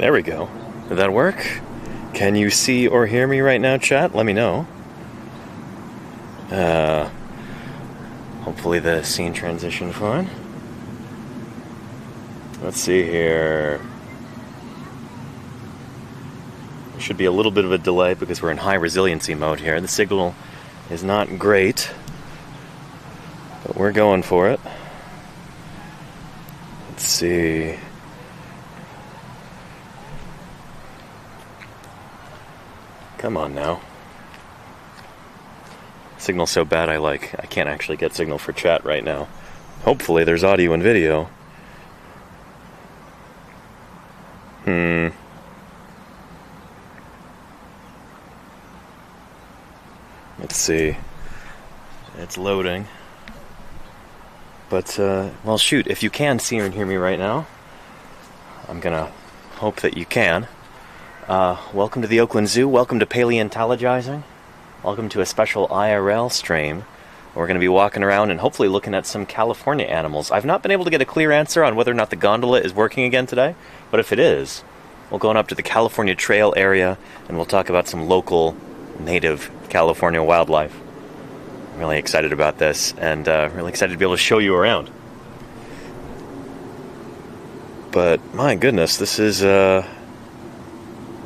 There we go. Did that work? Can you see or hear me right now, chat? Let me know. Hopefully the scene transitioned fine. Let's see here. There should be a little bit of a delay because we're in high resiliency mode here. The signal is not great, but we're going for it. Let's see. Come on now. Signal's so bad I can't actually get signal for chat right now. Hopefully there's audio and video. Let's see. It's loading. But, well, shoot, if you can see and hear me right now, I'm gonna hope that you can. Welcome to the Oakland Zoo. Welcome to Paleontologizing. Welcome to a special IRL stream. We're going to be walking around and hopefully looking at some California animals. I've not been able to get a clear answer on whether or not the gondola is working again today, but if it is, we'll go on up to the California Trail area and we'll talk about some local native California wildlife. I'm really excited about this and really excited to be able to show you around. But my goodness, this is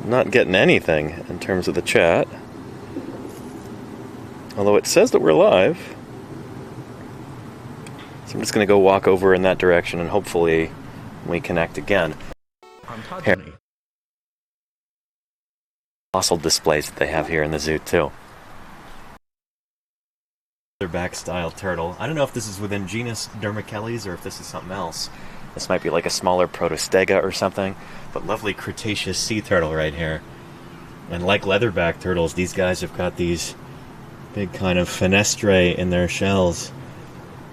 not getting anything in terms of the chat. Although it says that we're live. So I'm just going to go walk over in that direction and hopefully we connect again. Here. Fossil displays that they have here in the zoo too. Leatherback style turtle. I don't know if this is within genus Dermachelys or if this is something else. This might be like a smaller protostega or something, but lovely Cretaceous sea turtle right here. And like leatherback turtles, these guys have got these big kind of fenestrae in their shells.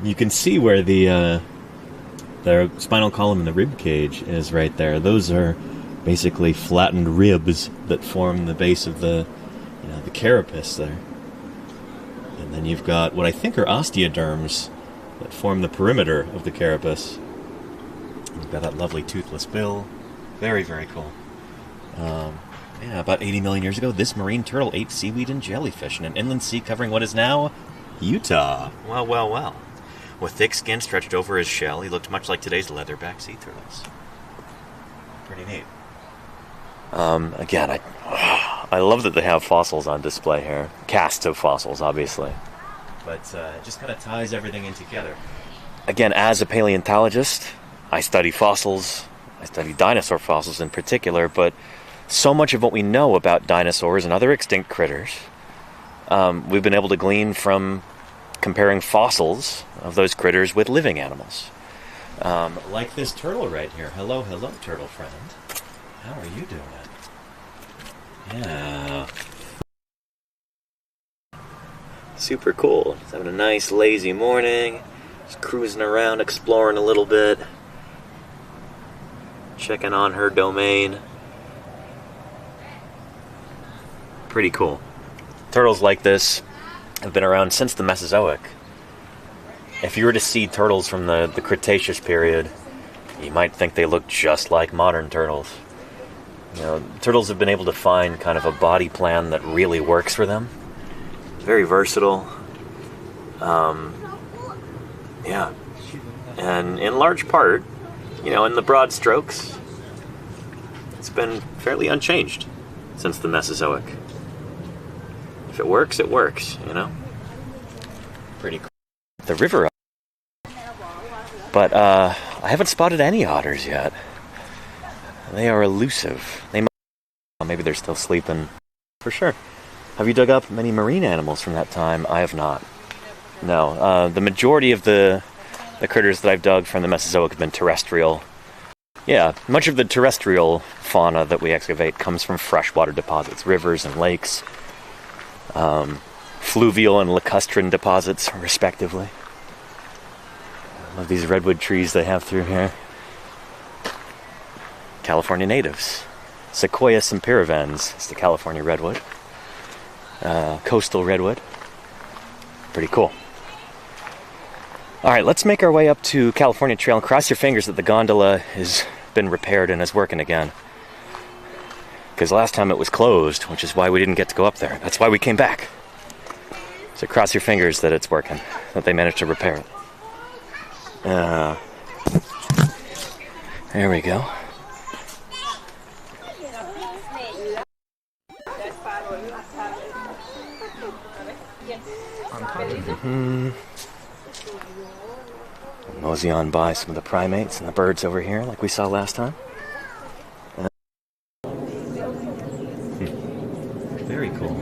You can see where the spinal column and the rib cage is right there. Those are basically flattened ribs that form the base of the carapace there. And then you've got what I think are osteoderms that form the perimeter of the carapace. You've got that lovely toothless bill. Very, very cool. Yeah, about 80 million years ago, this marine turtle ate seaweed and jellyfish in an inland sea covering what is now Utah. Well, well, well. With thick skin stretched over his shell, he looked much like today's leatherback sea turtles. Pretty neat. Again, I love that they have fossils on display here. Casts of fossils, obviously. But it just kind of ties everything in together. Again, as a paleontologist, I study fossils. I study dinosaur fossils in particular, but so much of what we know about dinosaurs and other extinct critters, we've been able to glean from comparing fossils of those critters with living animals. Like this turtle right here. Hello, hello, turtle friend. How are you doing? Yeah. Super cool. Just having a nice, lazy morning. Just cruising around, exploring a little bit. Checking on her domain. Pretty cool. Turtles like this have been around since the Mesozoic. If you were to see turtles from the Cretaceous period, you might think they look just like modern turtles. You know, turtles have been able to find kind of a body plan that really works for them. Very versatile. Yeah. And in large part, in the broad strokes, it's been fairly unchanged since the Mesozoic. If it works, it works, Pretty cool. The river. But I haven't spotted any otters yet. They are elusive. Maybe they're still sleeping. For sure. Have you dug up many marine animals from that time? I have not. No. The majority of the critters that I've dug from the Mesozoic have been terrestrial. Yeah, much of the terrestrial fauna that we excavate comes from freshwater deposits, rivers and lakes, fluvial and lacustrine deposits, respectively. I love these redwood trees they have through here. California natives. Sequoia sempervirens is the California redwood. Coastal redwood. Pretty cool. Alright, let's make our way up to California Trail and cross your fingers that the gondola has been repaired and is working again. Because last time it was closed, which is why we didn't get to go up there. That's why we came back. So cross your fingers that it's working, that they managed to repair it. There we go. Mosey on by some of the primates and the birds over here, like we saw last time. Very cool.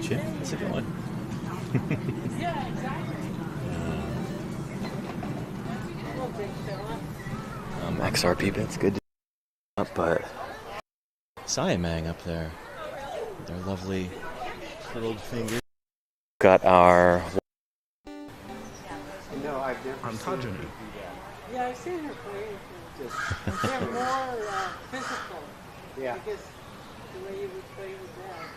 Chip, how's it going? XRP bits, good to up, but Siamang up there. Their lovely curled fingers. Got our ontogeny. Yeah, I've seen her play. They're more physical. Yeah. Because the way you would play with that.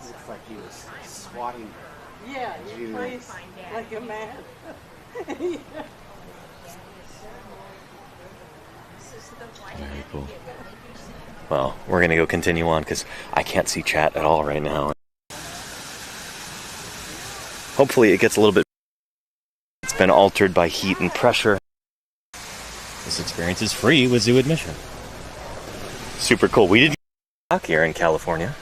Looks like he was swatting her. Yeah, he plays like a man. very cool. Well, we're gonna go continue on because I can't see chat at all right now. Hopefully it gets a little bit. It's been altered by heat and pressure. This experience is free with zoo admission. Super cool. We did rock here in California.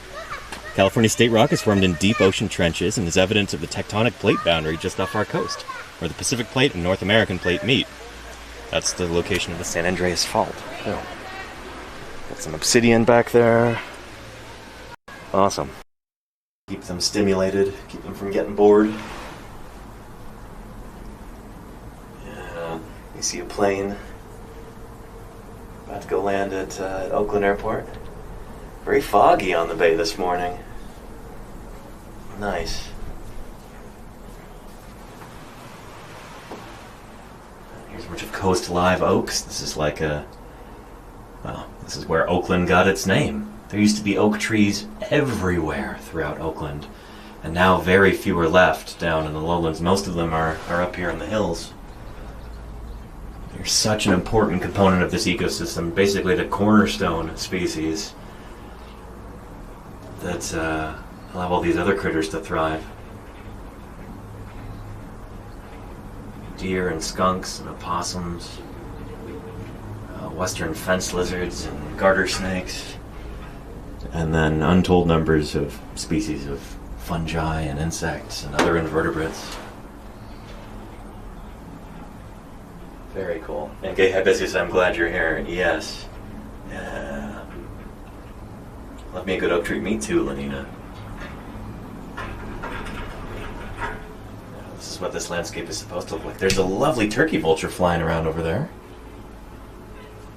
California State Rock is formed in deep ocean trenches and is evidence of the tectonic plate boundary just off our coast, where the Pacific Plate and North American Plate meet. That's the location of the San Andreas Fault. Oh. Got some obsidian back there. Awesome. Keep them stimulated, keep them from getting bored. Yeah, you see a plane about to go land at Oakland Airport. Very foggy on the bay this morning. Nice. Here's a bunch of coast live oaks. This is like this is where Oakland got its name. There used to be oak trees everywhere throughout Oakland, and now very few are left down in the lowlands. Most of them are up here in the hills. They're such an important component of this ecosystem, basically the cornerstone species that allow all these other critters to thrive. Deer and skunks and opossums, western fence lizards and garter snakes, and then untold numbers of species of fungi and insects and other invertebrates. Very cool. And gay hibiscus, I'm glad you're here. Yes. Yeah. Love me a good oak tree. Me too, Lenina. This is what this landscape is supposed to look like. There's a lovely turkey vulture flying around over there.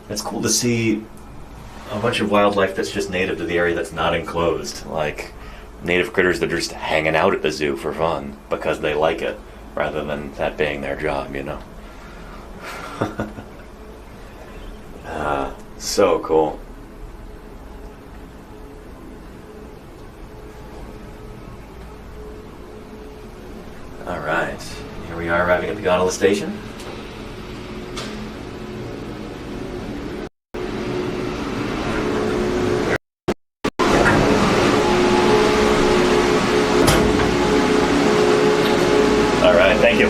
It's cool to see a bunch of wildlife that's just native to the area that's not enclosed. Like native critters that are just hanging out at the zoo for fun because they like it, rather than that being their job, you know? So cool. Alright, here we are arriving at the gondola station. Alright, thank you.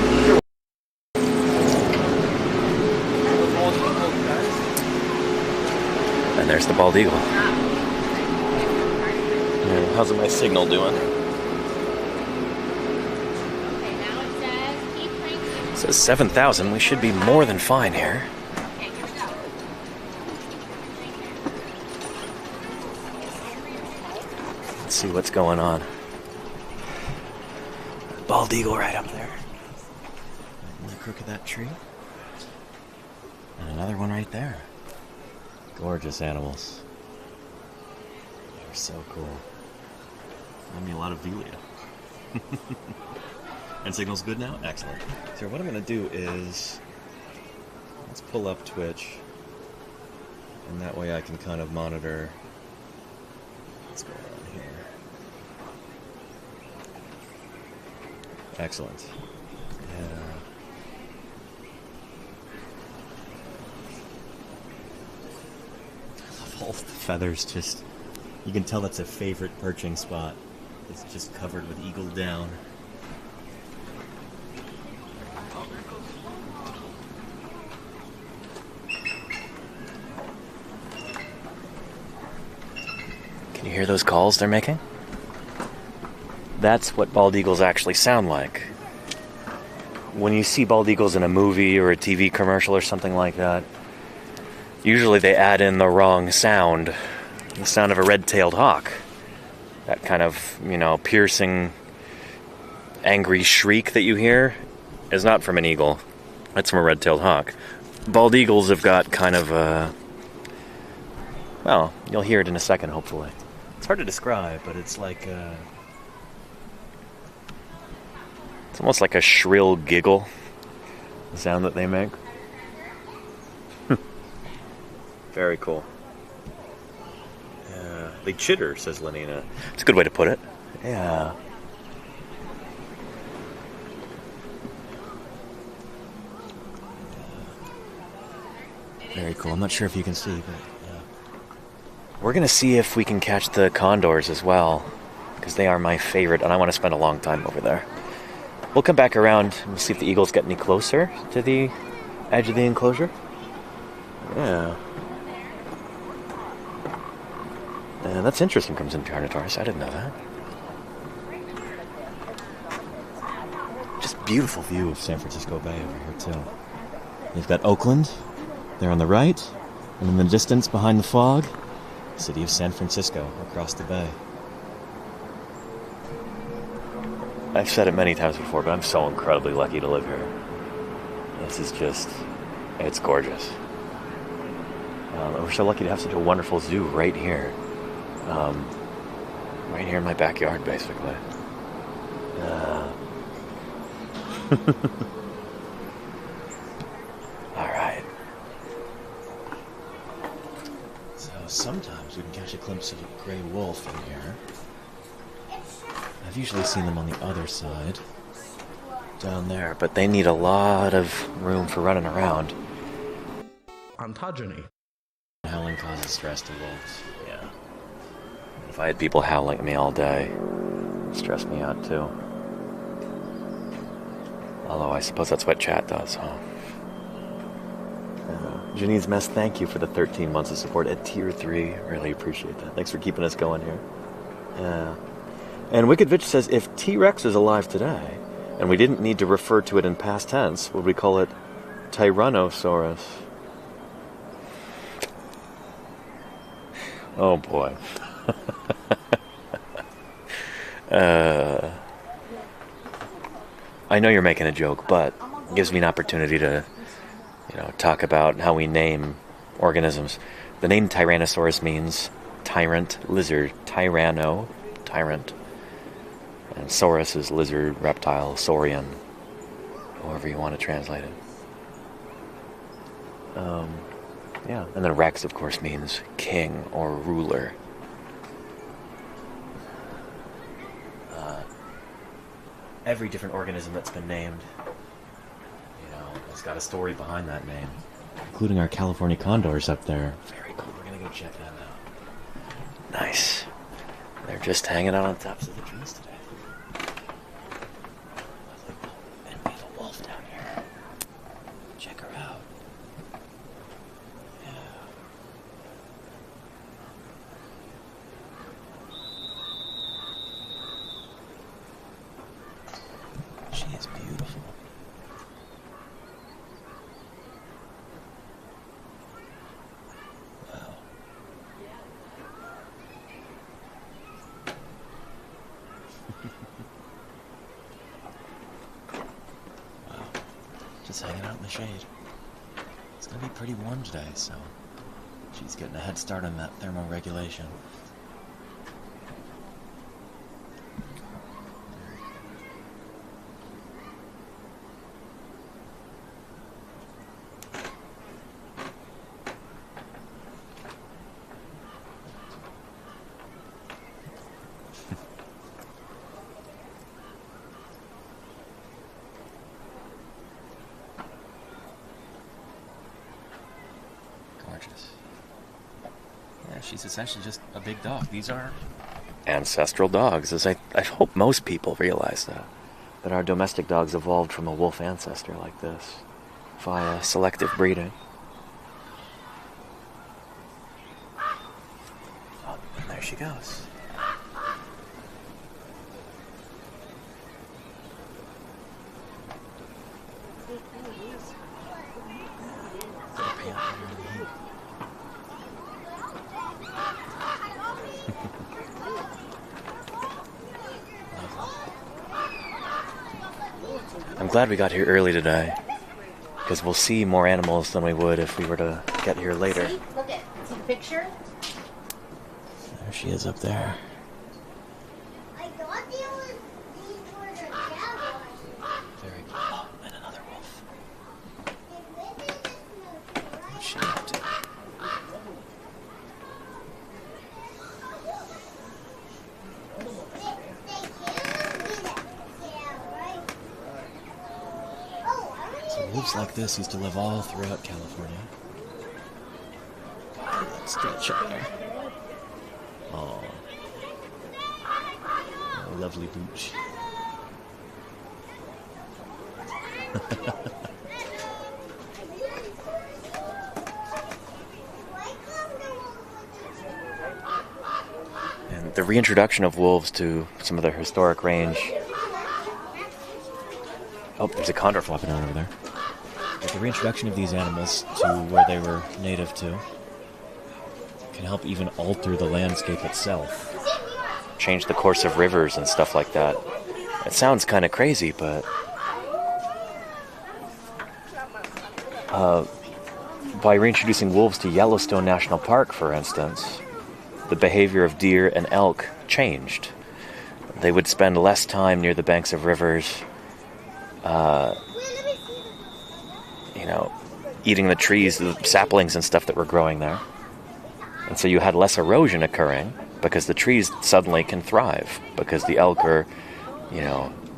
And there's the bald eagle. How's my signal doing? It says 7,000. We should be more than fine here. Let's see what's going on. Bald eagle right up there. Right in the crook of that tree. And another one right there. Gorgeous animals. They're so cool. Remind me a lot of Velia. And signal's good now? Excellent. So what I'm going to do is, let's pull up Twitch, and that way I can kind of monitor what's going on here. Excellent. Yeah. I love all the feathers, just, you can tell that's a favorite perching spot. It's just covered with eagle down. Can you hear those calls they're making? That's what bald eagles actually sound like. When you see bald eagles in a movie or a TV commercial or something like that, usually they add in the wrong sound. The sound of a red-tailed hawk. That kind of, piercing, angry shriek that you hear is not from an eagle. That's from a red-tailed hawk. Bald eagles have got kind of a... Well, you'll hear it in a second, hopefully. It's hard to describe, but it's like it's almost like a shrill giggle, the sound that they make. Very cool. They chitter, says Lenina. It's a good way to put it. Yeah. Very cool. I'm not sure if you can see, but yeah. We're going to see if we can catch the condors as well, because they are my favorite, and I want to spend a long time over there. We'll come back around and see if the eagles get any closer to the edge of the enclosure. Yeah. And that's interesting, Crimson Carnotaurus. I didn't know that. Just beautiful view of San Francisco Bay over here, too. You've got Oakland there on the right, and in the distance behind the fog, the city of San Francisco across the bay. I've said it many times before, but I'm so incredibly lucky to live here. This is just, it's gorgeous. We're so lucky to have such a wonderful zoo right here. Right here in my backyard, basically. Alright. So sometimes we can catch a glimpse of a gray wolf in here. I've usually seen them on the other side, down there, but they need a lot of room for running around. Ontogeny. Howling causes stress to wolves, yeah. If I had people howling at me all day, it'd stress me out too. Although I suppose that's what chat does, huh? Janine's Mess, thank you for the 13 months of support at Tier 3. Really appreciate that. Thanks for keeping us going here. Yeah. And Wicked Vitch says, if T-Rex is alive today, and we didn't need to refer to it in past tense, would we call it Tyrannosaurus? Oh boy. I know you're making a joke, but it gives me an opportunity to, talk about how we name organisms. The name Tyrannosaurus means tyrant, lizard, tyranno, tyrant. And saurus is lizard, reptile, saurian, however you want to translate it. Yeah, and then Rex, of course, means king or ruler. Every different organism that's been named, has got a story behind that name, including our California condors up there. Very cool. We're gonna go check them out. Nice. They're just hanging out on tops of the trees today. And we have a wolf down here. Check her out. Yeah. She is beautiful. Wow. Wow. Just hanging out in the shade. It's gonna be pretty warm today, so she's getting a head start on that thermoregulation. she's essentially just a big dog. These are ancestral dogs, as I hope most people realize that our domestic dogs evolved from a wolf ancestor like this via selective breeding. Oh, and there she goes. I'm glad we got here early today, because we'll see more animals than we would if we were to get here later. See? Look at, see the picture? There she is up there. I thought these were the jaguars. Very good. Oh, and another wolf. What's she up to? So wolves like this used to live all throughout California. Stretch up there. Oh, lovely booch. And the reintroduction of wolves to some of their historic range. Oh, there's a condor flopping around over there. But the reintroduction of these animals to where they were native to can help even alter the landscape itself. Change the course of rivers and stuff like that. It sounds kind of crazy, but by reintroducing wolves to Yellowstone National Park, for instance, the behavior of deer and elk changed. They would spend less time near the banks of rivers, eating the trees, the saplings and stuff that were growing there. And so you had less erosion occurring because the trees suddenly can thrive, because the elk are,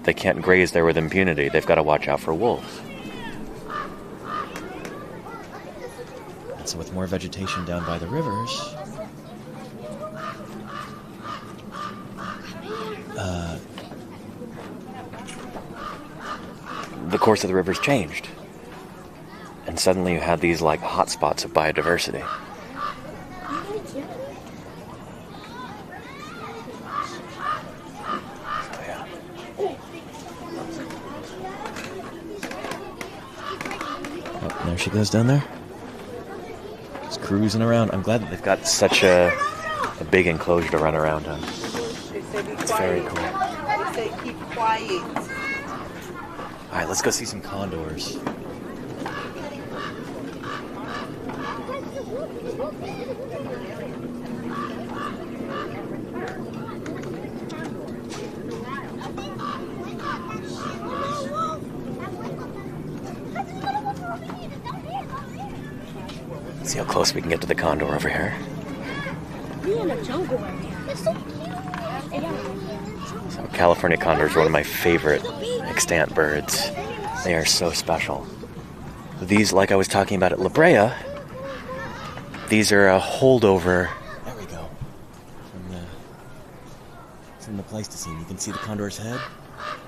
they can't graze there with impunity. They've got to watch out for wolves. And so with more vegetation down by the rivers, the course of the rivers changed. And suddenly you had these like hotspots of biodiversity. Oh, there she goes down there. Just cruising around. I'm glad that they've got such a big enclosure to run around on. It's very cool. They say keep quiet. Alright, let's go see some condors. See how close we can get to the condor over here. We're in a jungle right now. It's so cute. So California condors are one of my favorite extant birds. They are so special. These, like I was talking about at La Brea, these are a holdover. There we go. From the Pleistocene. You can see the condor's head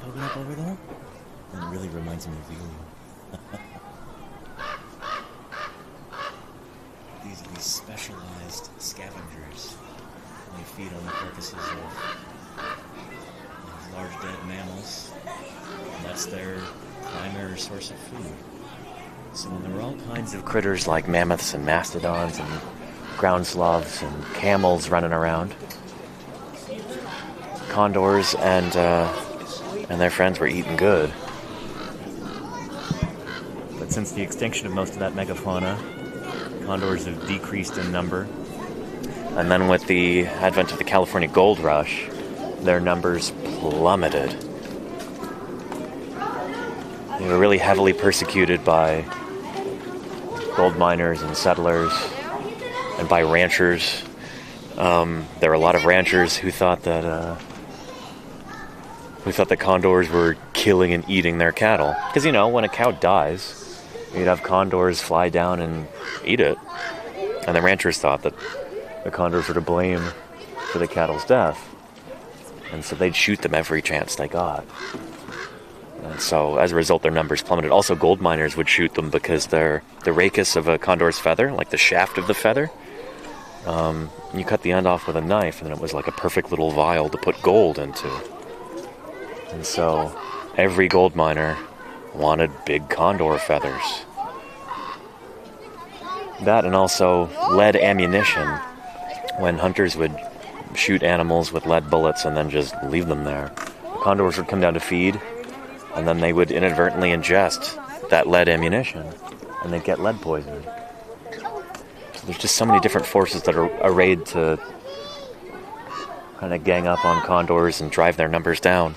poking up over there. And it really reminds me of you. These are these specialized scavengers. They feed on the carcasses of large dead mammals. And that's their primary source of food. So when there were all kinds of critters like mammoths and mastodons and ground sloths and camels running around, condors and their friends were eating good. But since the extinction of most of that megafauna, condors have decreased in number. And then with the advent of the California gold rush, their numbers plummeted. They were really heavily persecuted by gold miners and settlers and by ranchers. There were a lot of ranchers who thought that condors were killing and eating their cattle. Because, when a cow dies, you'd have condors fly down and eat it. And the ranchers thought that the condors were to blame for the cattle's death. And so they'd shoot them every chance they got. And so as a result, their numbers plummeted. Also, gold miners would shoot them because the rachis of a condor's feather, like the shaft of the feather, you cut the end off with a knife, and then it was like a perfect little vial to put gold into. And so every gold miner wanted big condor feathers. That, and also lead ammunition, when hunters would shoot animals with lead bullets and then just leave them there. The condors would come down to feed, and then they would inadvertently ingest that lead ammunition, and they'd get lead poisoning. So there's just so many different forces that are arrayed to kind of gang up on condors and drive their numbers down.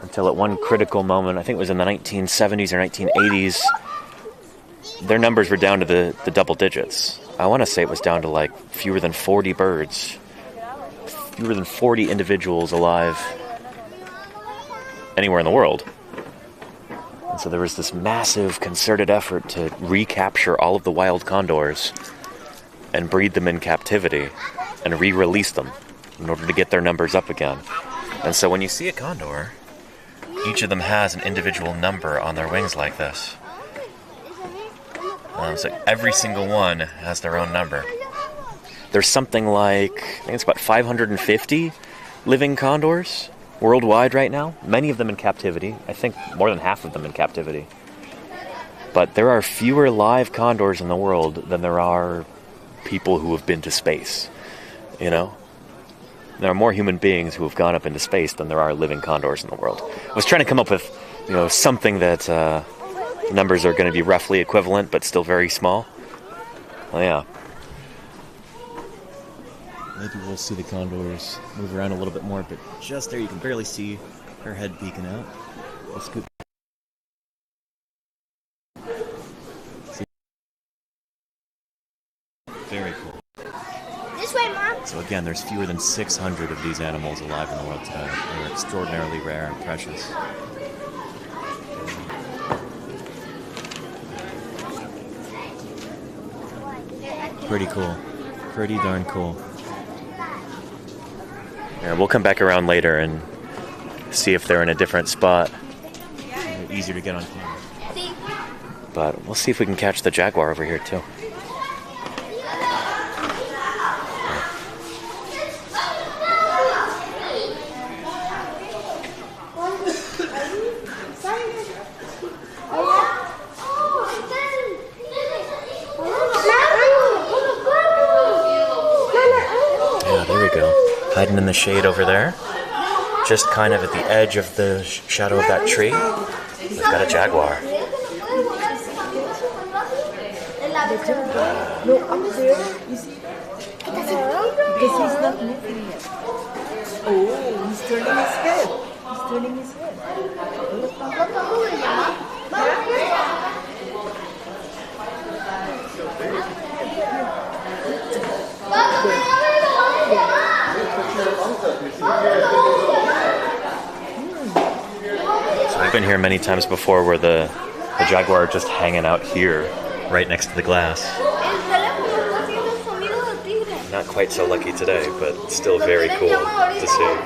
Until at one critical moment, I think it was in the 1970s or 1980s, their numbers were down to the double digits. I want to say it was down to like fewer than 40 birds, fewer than 40 individuals alive anywhere in the world. And so there was this massive concerted effort to recapture all of the wild condors and breed them in captivity and re-release them in order to get their numbers up again. And so when you see a condor, each of them has an individual number on their wings like this. So every single one has their own number. There's something like, I think it's about 550 living condors worldwide right now. Many of them in captivity. I think more than half of them in captivity. But there are fewer live condors in the world than there are people who have been to space. You know? There are more human beings who have gone up into space than there are living condors in the world. I was trying to come up with, something that numbers are going to be roughly equivalent, but still very small. Well, yeah. Maybe we'll see the condors move around a little bit more, but just there you can barely see her head peeking out. Let's scoot. Very cool. This way, Mom. So again, there's fewer than 600 of these animals alive in the world today. They're extraordinarily rare and precious. Pretty cool. Pretty darn cool. Yeah, we'll come back around later and see if they're in a different spot. They're easier to get on camera. But we'll see if we can catch the jaguar over here too. Hiding in the shade over there, just kind of at the edge of the shadow of that tree, we've got a jaguar. No, up there, you see? Because he's not moving yet. Oh, he's turning his head. He's turning his head. So I've been here many times before where the jaguar just hanging out here, right next to the glass. Not quite so lucky today, but still very cool to see.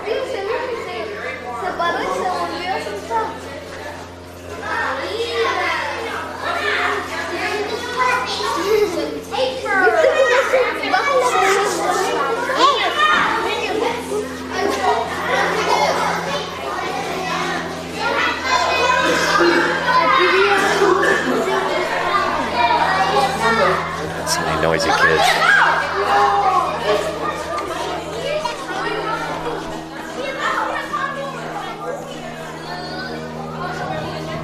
So many noisy kids.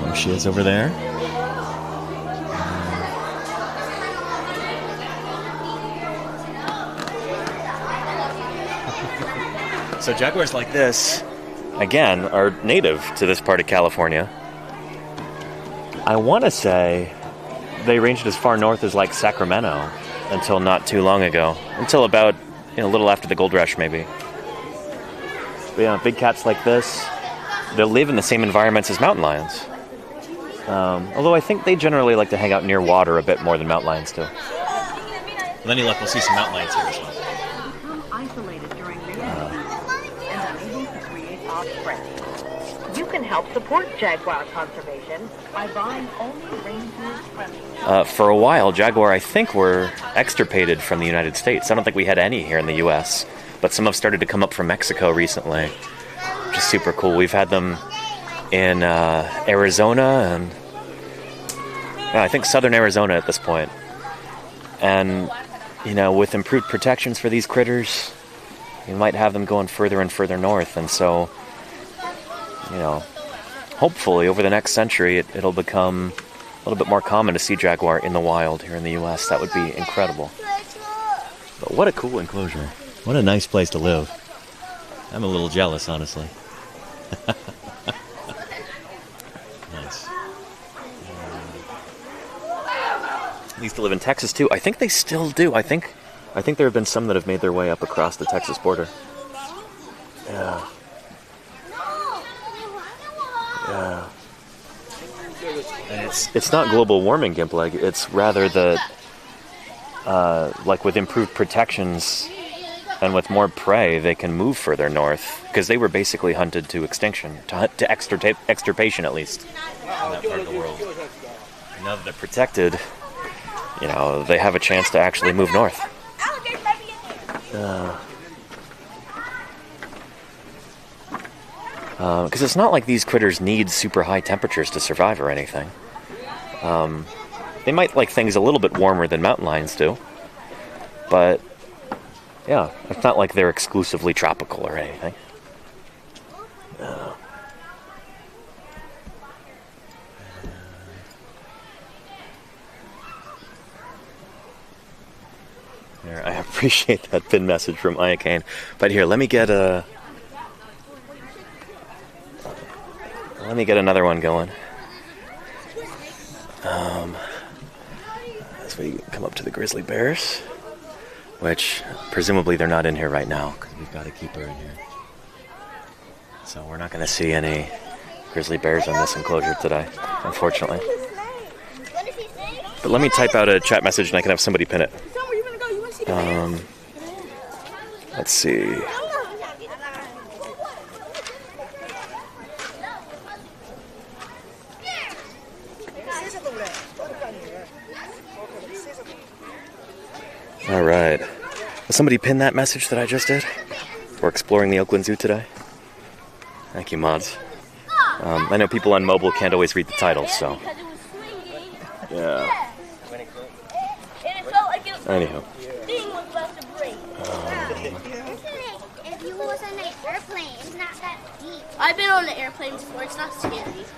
There she is over there. So jaguars like this, again, are native to this part of California. I want to say they ranged as far north as like Sacramento until not too long ago. Until about, a little after the gold rush maybe. But yeah, big cats like this, they'll live in the same environments as mountain lions. Although I think they generally like to hang out near water a bit more than mountain lions do. With any luck, we'll see some mountain lions here as well. Become isolated during mating season and unable to create offspring. You can help support jaguar conservation by buying only reindeer-friendly. For a while, jaguar, I think, were extirpated from the United States. I don't think we had any here in the U.S., but some have started to come up from Mexico recently, which is super cool. We've had them in Arizona and I think southern Arizona at this point. And, you know, with improved protections for these critters, you might have them going further and further north. And so, you know, hopefully over the next century, it'll become a little bit more common to see jaguar in the wild here in the U.S. That would be incredible. But what a cool enclosure. What a nice place to live. I'm a little jealous, honestly. Nice. I used to live in Texas, too. I think they still do. I think there have been some that have made their way up across the Texas border. Yeah. Yeah. And it's not global warming, Gimpleg. It's rather that, like with improved protections and with more prey, they can move further north because they were basically hunted to extinction, to extirpation at least, in that part of the world. And now that they're protected, you know, they have a chance to actually move north. Because it's not like these critters need super high temperatures to survive or anything. They might like things a little bit warmer than mountain lions do, but yeah, it's not like they're exclusively tropical or anything. Here, I appreciate that pin message from OAKLAND, but here, let me get another one going. As we come up to the grizzly bears, which presumably they're not in here right now because we've got a keeper in here. So we're not going to see any grizzly bears in this enclosure today, unfortunately. But let me type out a chat message and I can have somebody pin it. Let's see. All right. Will somebody pin that message that I just did? We're exploring the Oakland Zoo today. Thank you, mods. I know people on mobile can't always read the titles, so. Yeah. Anyhow. If you was on an airplane, it's not that deep. I've been on an airplane before. It's not scary. It's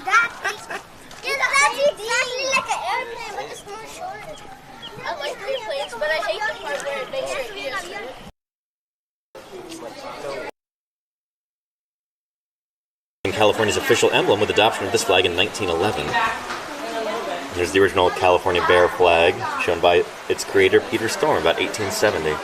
that deep. It's exactly like an airplane, but it's more short. I like airplanes, but I hate the part where it makes your ears hurt. California's official emblem with adoption of this flag in 1911. Here's the original California bear flag, shown by its creator, Peter Storm, about 1870.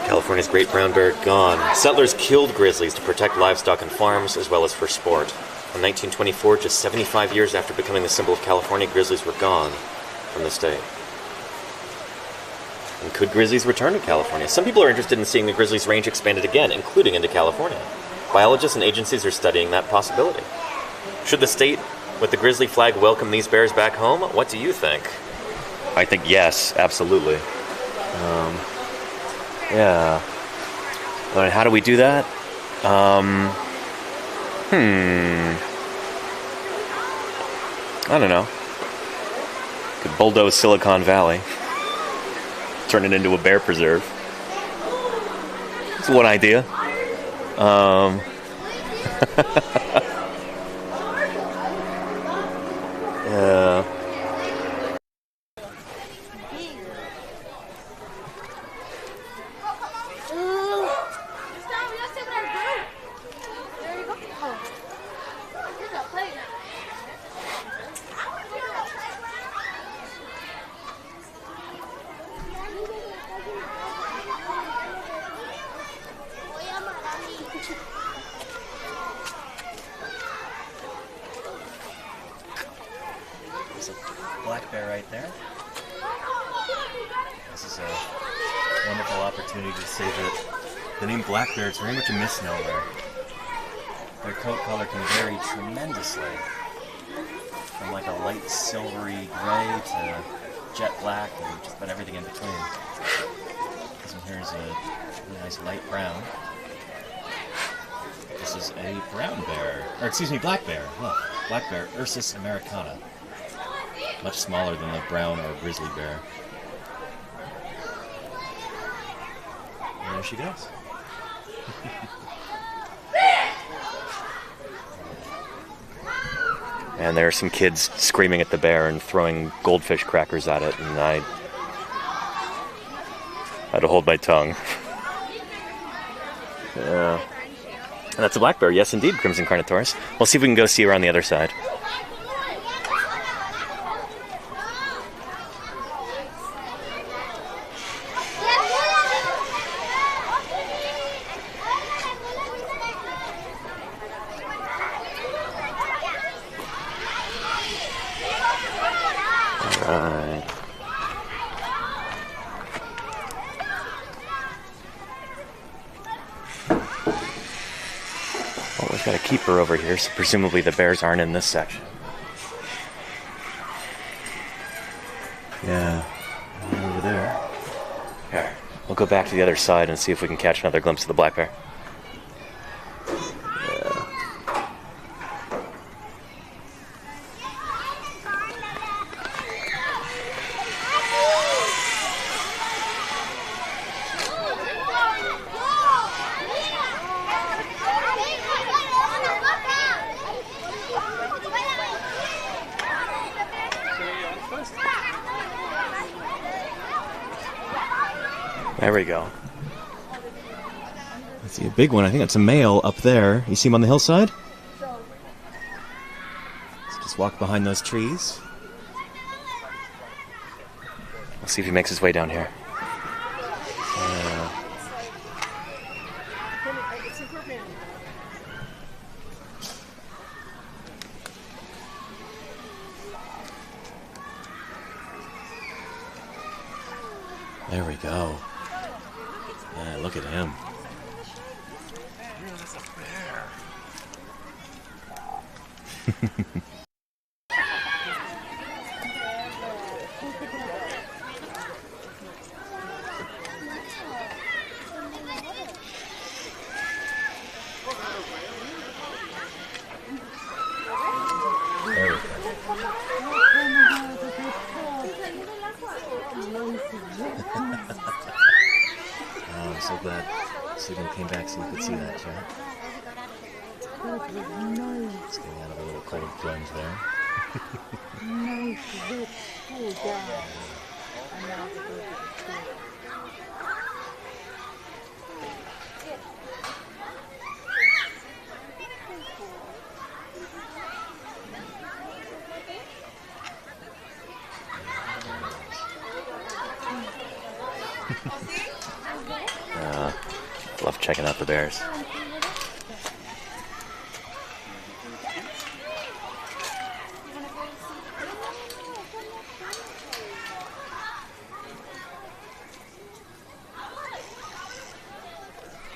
California's great brown bear gone. Settlers killed grizzlies to protect livestock and farms, as well as for sport. In 1924, just 75 years after becoming the symbol of California, grizzlies were gone from the state. And could grizzlies return to California? Some people are interested in seeing the grizzlies' range expanded again, including into California. Biologists and agencies are studying that possibility. Should the state with the grizzly flag welcome these bears back home? What do you think? I think yes, absolutely. Yeah. But how do we do that? I don't know. Could bulldoze Silicon Valley. Turn it into a bear preserve. That's one idea. Yeah. black bear right there. This is a wonderful opportunity to say that the name black bear is very much a misnomer. Their coat color can vary tremendously, from like a light silvery gray to jet black and just about everything in between. This one here is a really nice light brown. This is a brown bear, or excuse me, black bear. Huh. Black bear, Ursus americana. Much smaller than the brown or grizzly bear. And there she goes. And there are some kids screaming at the bear and throwing goldfish crackers at it, and I had to hold my tongue. Yeah. And that's a black bear, yes indeed, Crimson Carnotaurus. We'll see if we can go see her on the other side. Alright. Well, we've got a keeper over here, so presumably the bears aren't in this section. Yeah, over there. Here, we'll go back to the other side and see if we can catch another glimpse of the black bear. There we go. I see a big one. I think that's a male up there. You see him on the hillside? Let's just walk behind those trees. We'll see if he makes his way down here. There we go. Look at him. That's a bear. Oh, I'm so glad Signal came back so you could see that, Jack. It's getting out of a little cold plunge there. Love checking out the bears.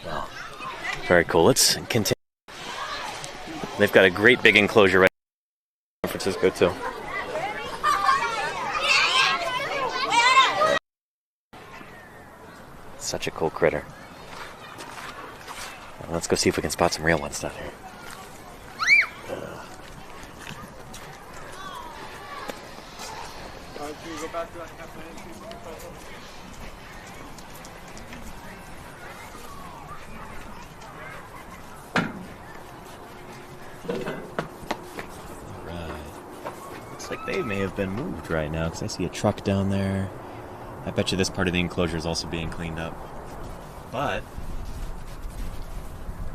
Wow. Very cool. Let's continue. They've got a great big enclosure right in San Francisco too. Such a cool critter. Let's go see if we can spot some real ones down here. Can you go back to that cafe and see some Alright. Looks like they may have been moved right now because I see a truck down there. I bet you this part of the enclosure is also being cleaned up. But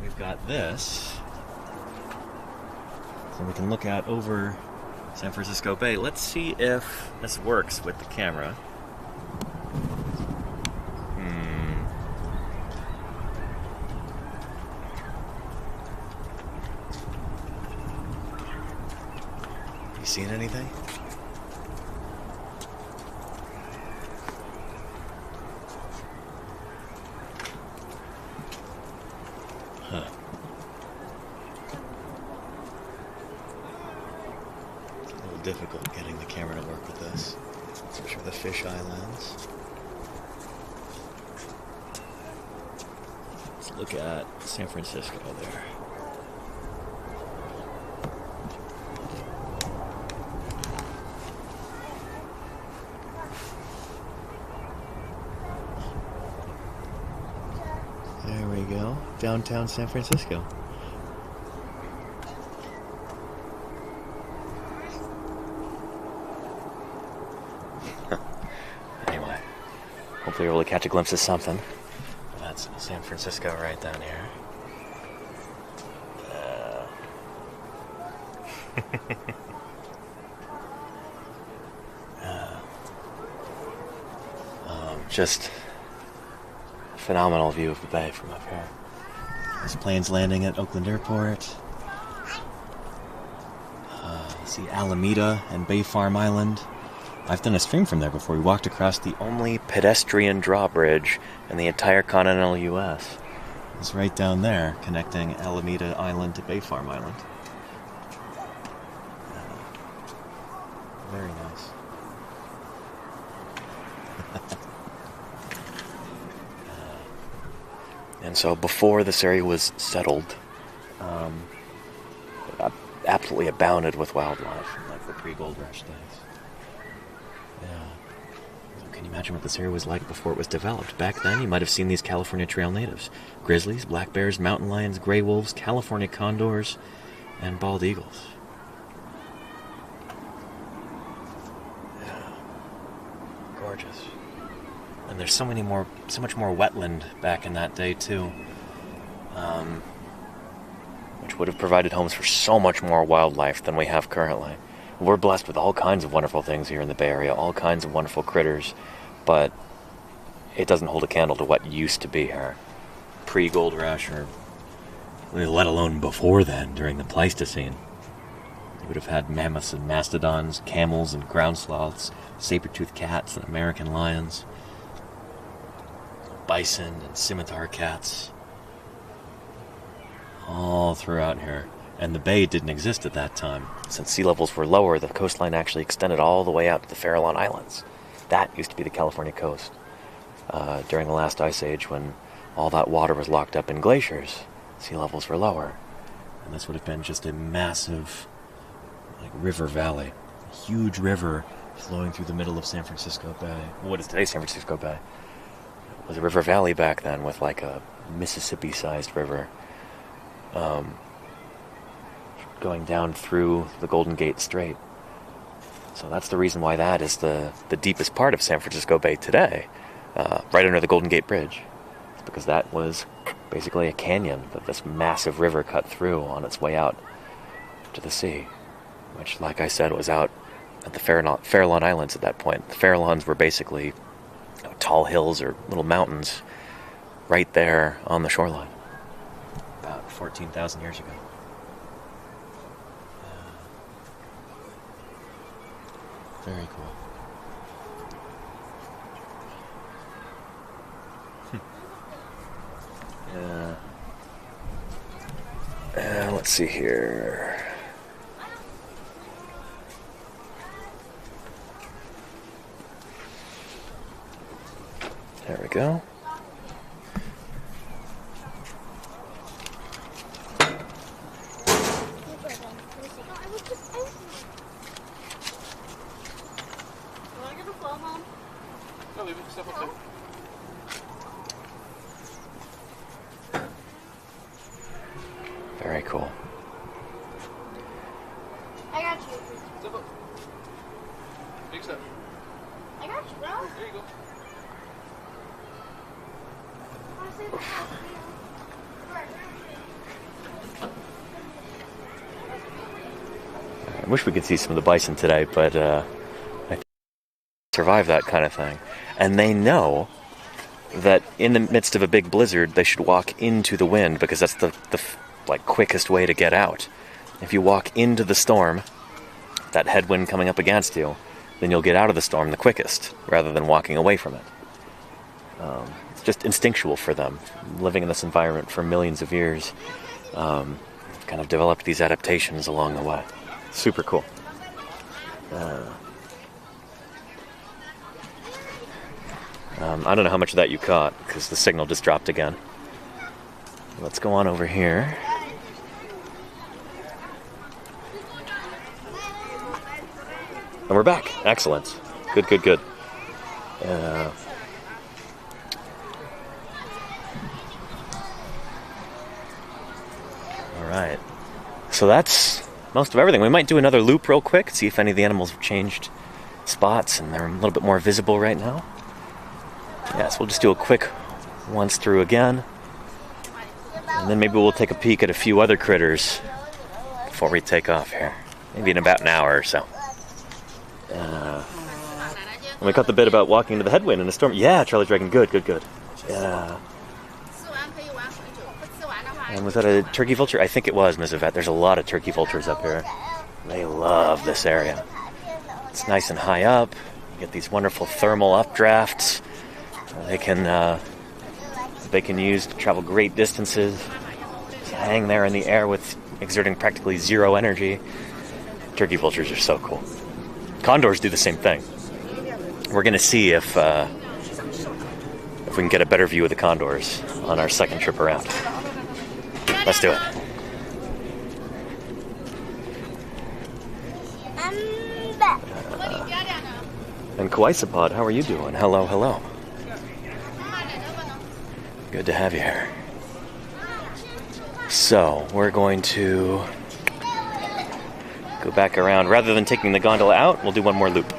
we've got this. So we can look out over San Francisco Bay. Let's see if this works with the camera. You seeing anything? difficult getting the camera to work with this, especially with the fisheye lens. Let's look at San Francisco there. There we go, downtown San Francisco. Anyway, hopefully you're able to catch a glimpse of something. That's San Francisco right down here. Just a phenomenal view of the bay from up here. There's planes landing at Oakland Airport. See Alameda and Bay Farm Island. I've done a stream from there before. We walked across the only pedestrian drawbridge in the entire continental U.S. It's right down there, connecting Alameda Island to Bay Farm Island. Very nice. And so before this area was settled, absolutely abounded with wildlife, like the pre-gold rush days. Yeah. So can you imagine what this area was like before it was developed? Back then, you might have seen these California Trail natives. Grizzlies, black bears, mountain lions, gray wolves, California condors, and bald eagles. Yeah. Gorgeous. And there's so much more wetland back in that day, too. Which would have provided homes for so much more wildlife than we have currently. We're blessed with all kinds of wonderful things here in the Bay Area, all kinds of wonderful critters, but it doesn't hold a candle to what used to be here. Pre-gold rush, or let alone before then, during the Pleistocene. You would have had mammoths and mastodons, camels and ground sloths, saber-toothed cats and American lions, bison and scimitar cats, all throughout here. And the bay didn't exist at that time. Since sea levels were lower, the coastline actually extended all the way out to the Farallon Islands. That used to be the California coast. During the last ice age, when all that water was locked up in glaciers, sea levels were lower. And this would have been just a massive river valley. A huge river flowing through the middle of San Francisco Bay. What is today San Francisco Bay? It was a river valley back then with like a Mississippi-sized river. Going down through the Golden Gate Strait. So that's the reason why that is the deepest part of San Francisco Bay today, right under the Golden Gate Bridge. It's because that was basically a canyon that this massive river cut through on its way out to the sea, which, like I said, was out at the Farallon Islands at that point. The Farallons were basically tall hills or little mountains right there on the shoreline about 14,000 years ago. Very cool. Let's see here. There we go. Very cool. I got you. Step up. Big step. I got you, bro. There you go. I wish we could see some of the bison today, but I think survive that kind of thing. And they know that in the midst of a big blizzard, they should walk into the wind because that's the quickest way to get out. If you walk into the storm, that headwind coming up against you, then you'll get out of the storm the quickest, rather than walking away from it. It's just instinctual for them. Living in this environment for millions of years, kind of developed these adaptations along the way. Super cool. I don't know how much of that you caught, because the signal just dropped again. Let's go on over here. And we're back. Excellent. Good, good, good. Alright. So that's most of everything. We might do another loop real quick, see if any of the animals have changed spots and they're a little bit more visible right now. Yeah, so we'll just do a quick once through again. And then maybe we'll take a peek at a few other critters before we take off here. Maybe in about an hour or so. And we cut the bit about walking into the headwind in a storm. Yeah, Charlie Dragon, good, good, good. Yeah. And was that a turkey vulture? I think it was, Ms. Yvette. There's a lot of turkey vultures up here. They love this area. It's nice and high up. You get these wonderful thermal updrafts. They can use to travel great distances. Just hang there in the air with exerting practically zero energy. Turkey vultures are so cool. Condors do the same thing. We're going to see if we can get a better view of the condors on our second trip around. Let's do it. And Kawaisapod, how are you doing? Hello, hello. Good to have you here. So, we're going to go back around. Rather than taking the gondola out, we'll do one more loop.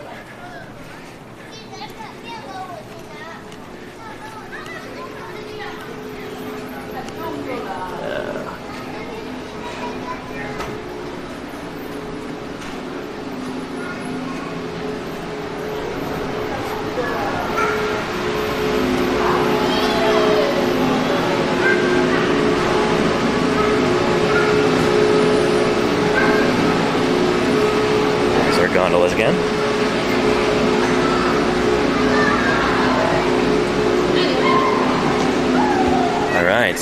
Gondolas again. All right.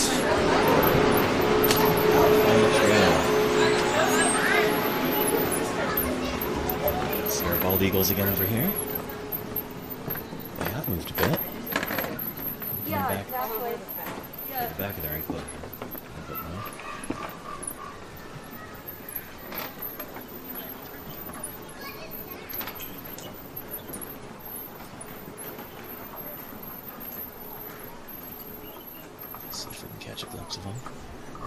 See our bald eagles again over here. Yeah, that moved a bit. Back. Back of there, right? See if we can catch a glimpse of them.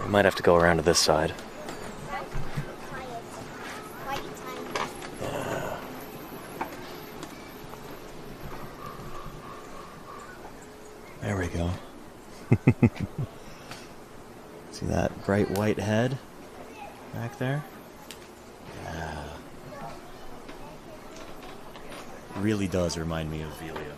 We might have to go around to this side. There we go. See that bright white head back there? Yeah. Really does remind me of Velia.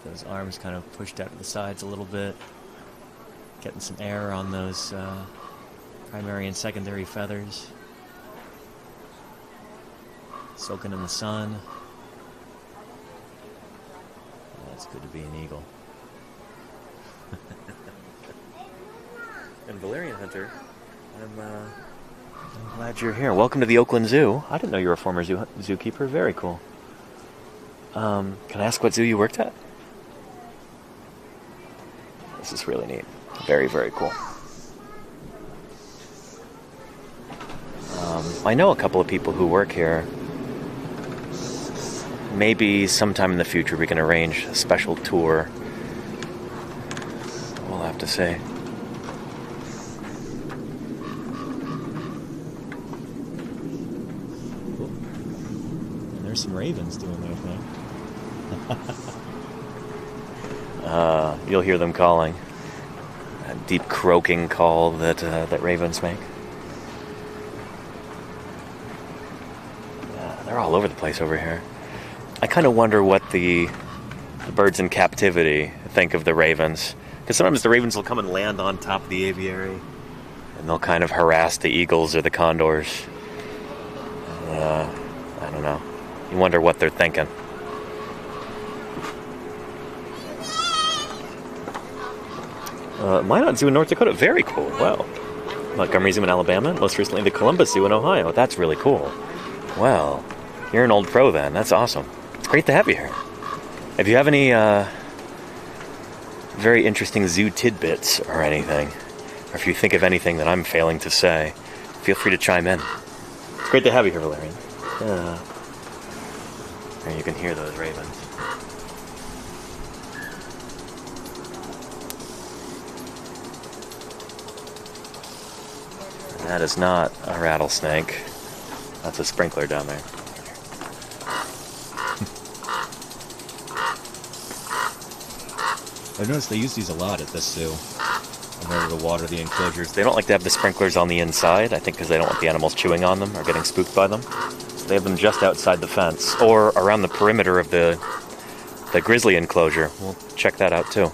Those arms kind of pushed out to the sides a little bit. Getting some air on those primary and secondary feathers. Soaking in the sun. Yeah, it's good to be an eagle. And Valerian Hunter, I'm glad you're here. Welcome to the Oakland Zoo. I didn't know you were a former zookeeper. Very cool. Can I ask what zoo you worked at? This is really neat. Very, very cool. I know a couple of people who work here. Maybe sometime in the future we can arrange a special tour. We'll have to see. And there's some ravens doing their thing. You'll hear them calling. A deep croaking call that ravens make. Yeah, they're all over the place over here. I kind of wonder what the birds in captivity think of the ravens. Because sometimes the ravens will come and land on top of the aviary. And they'll kind of harass the eagles or the condors. I don't know. You wonder what they're thinking. Minot Zoo in North Dakota. Very cool. Wow. Montgomery Zoo in Alabama, most recently the Columbus Zoo in Ohio. That's really cool. Well, you're an old pro then. That's awesome. It's great to have you here. If you have any very interesting zoo tidbits or anything, or if you think of anything that I'm failing to say, feel free to chime in. It's great to have you here, Valerian. Yeah. And you can hear those ravens. That is not a rattlesnake. That's a sprinkler down there. I've noticed they use these a lot at this zoo in order to water the enclosures. They don't like to have the sprinklers on the inside, I think because they don't want the animals chewing on them or getting spooked by them. So they have them just outside the fence or around the perimeter of the grizzly enclosure. We'll check that out too.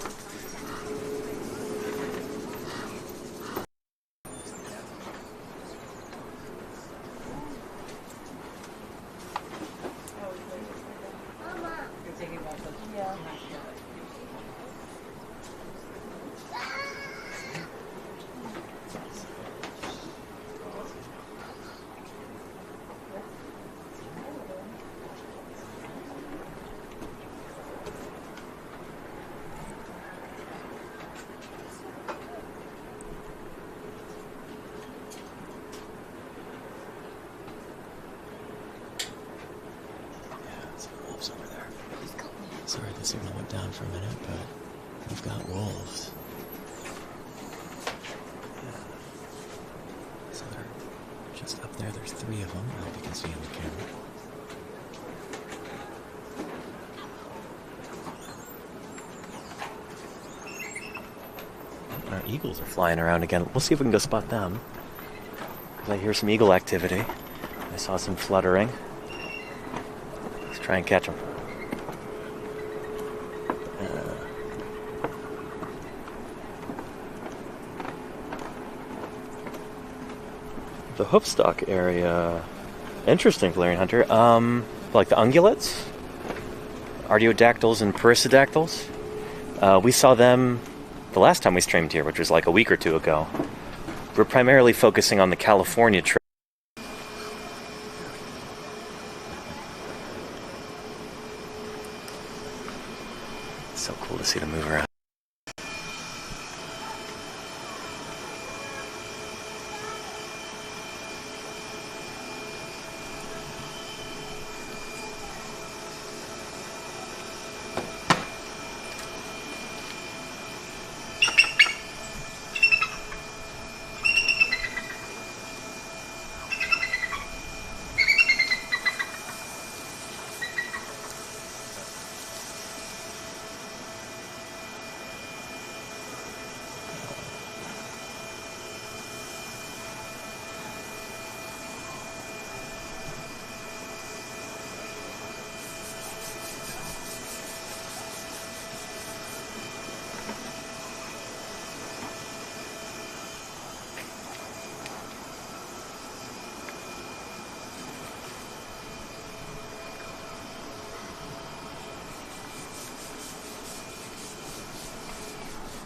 Sorry, the signal went down for a minute, but we've got wolves. Yeah. So they're just up there. There's 3 of them. I hope you can see on the camera. Our eagles are flying around again. We'll see if we can go spot them. Because I hear some eagle activity. I saw some fluttering. Let's try and catch them. The hoofstock area, interesting, Valerian Hunter. Like the ungulates, artiodactyls and perissodactyls. We saw them the last time we streamed here, which was like a week or 2 ago. We're primarily focusing on the California trip. So cool to see them move around.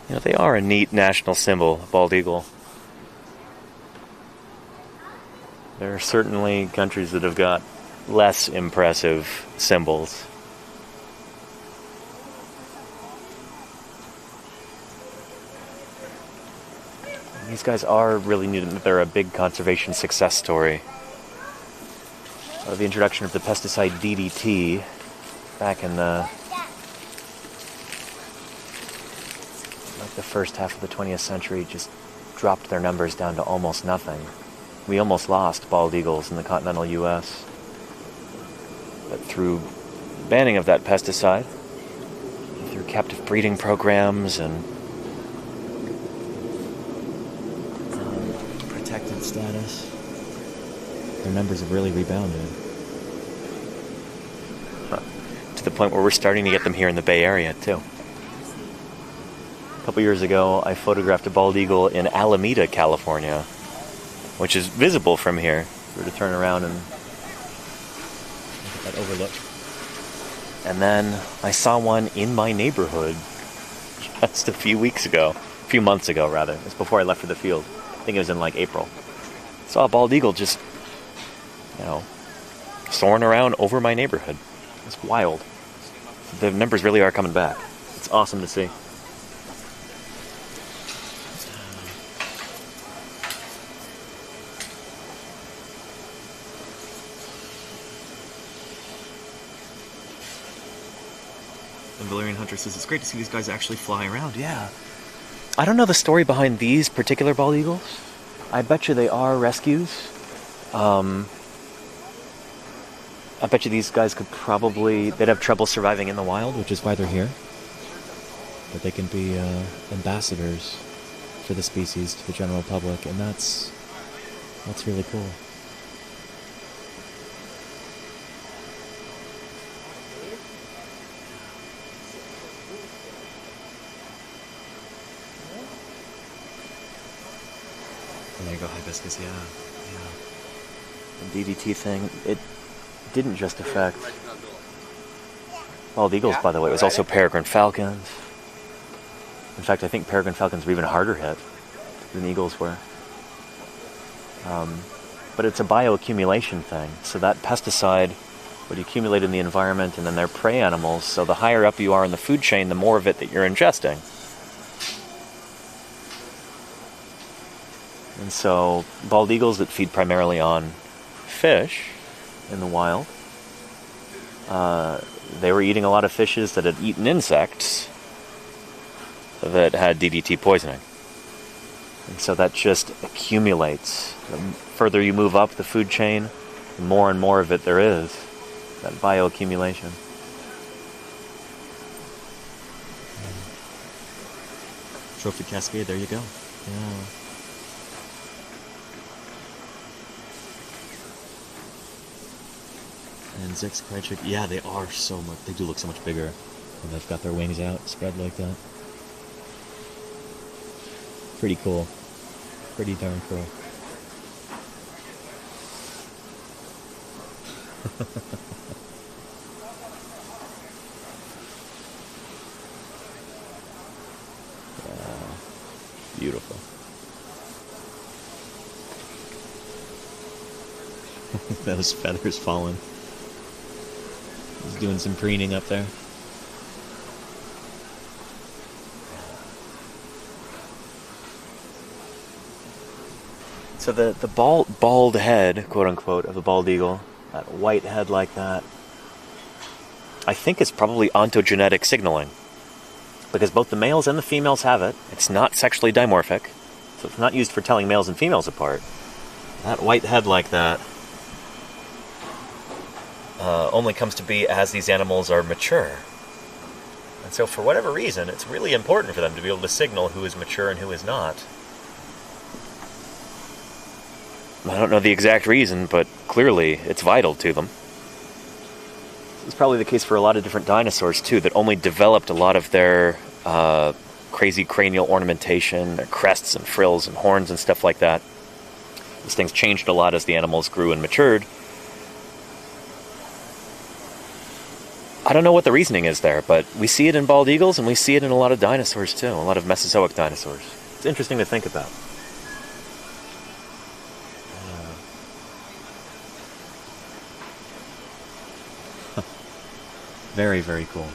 You know, they are a neat national symbol, bald eagle. There are certainly countries that have got less impressive symbols. These guys are really neat. They're a big conservation success story. The introduction of the pesticide DDT back in the first half of the 20th century just dropped their numbers down to almost nothing. We almost lost bald eagles in the continental U.S. But through banning of that pesticide, through captive breeding programs and protected status, their numbers have really rebounded. To the point where we're starting to get them here in the Bay Area, too. A couple years ago, I photographed a bald eagle in Alameda, California, which is visible from here. If we were to turn around and look at that overlook. And then I saw one in my neighborhood just a few months ago, rather. It was before I left for the field. I think it was in like April. Saw a bald eagle just, you know, soaring around over my neighborhood. It's wild. The numbers really are coming back. It's awesome to see. And Valerian Hunter says, it's great to see these guys actually fly around. Yeah. I don't know the story behind these particular bald eagles. I bet you they are rescues. I bet you these guys could probably... They'd have trouble surviving in the wild, which is why they're here. But they can be ambassadors for the species to the general public, and that's really cool. There you go, hibiscus, yeah. The DDT thing, it didn't just affect bald eagles, by the way. It was also peregrine falcons. In fact, I think peregrine falcons were even harder hit than eagles were. But it's a bioaccumulation thing. So that pesticide would accumulate in the environment, and then they're prey animals. So the higher up you are in the food chain, the more of it that you're ingesting. And so bald eagles that feed primarily on fish in the wild, they were eating a lot of fishes that had eaten insects that had DDT poisoning. And so that just accumulates. The further you move up the food chain, the more and more of it there is. That bioaccumulation. Trophy cascade, there you go. Yeah. And Zix cried chick. Yeah, they are so much. They do look so much bigger when they've got their wings out, spread like that. Pretty cool. Pretty darn cool. Yeah, beautiful. Those feathers falling. He's doing some preening up there. So the bald head, quote unquote, of the bald eagle, that white head like that, I think it's probably ontogenetic signaling. Because both the males and the females have it. It's not sexually dimorphic, so it's not used for telling males and females apart. That white head like that only comes to be as these animals are mature. And so for whatever reason, it's really important for them to be able to signal who is mature and who is not. I don't know the exact reason, but clearly it's vital to them. This is probably the case for a lot of different dinosaurs, too, that only developed a lot of their crazy cranial ornamentation, their crests and frills and horns and stuff like that. These things changed a lot as the animals grew and matured. I don't know what the reasoning is there, but we see it in bald eagles and we see it in a lot of dinosaurs, too, a lot of Mesozoic dinosaurs. It's interesting to think about. Very, very cool.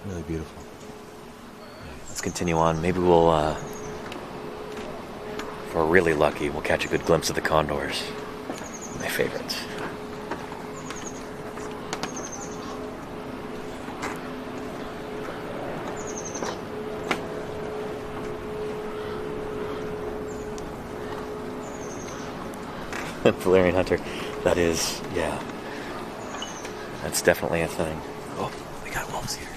Really beautiful. Let's continue on. Maybe we'll, if we're really lucky, we'll catch a good glimpse of the condors. My favorites. Valerian hunter. That is, yeah. That's definitely a thing. Oh, we got wolves here.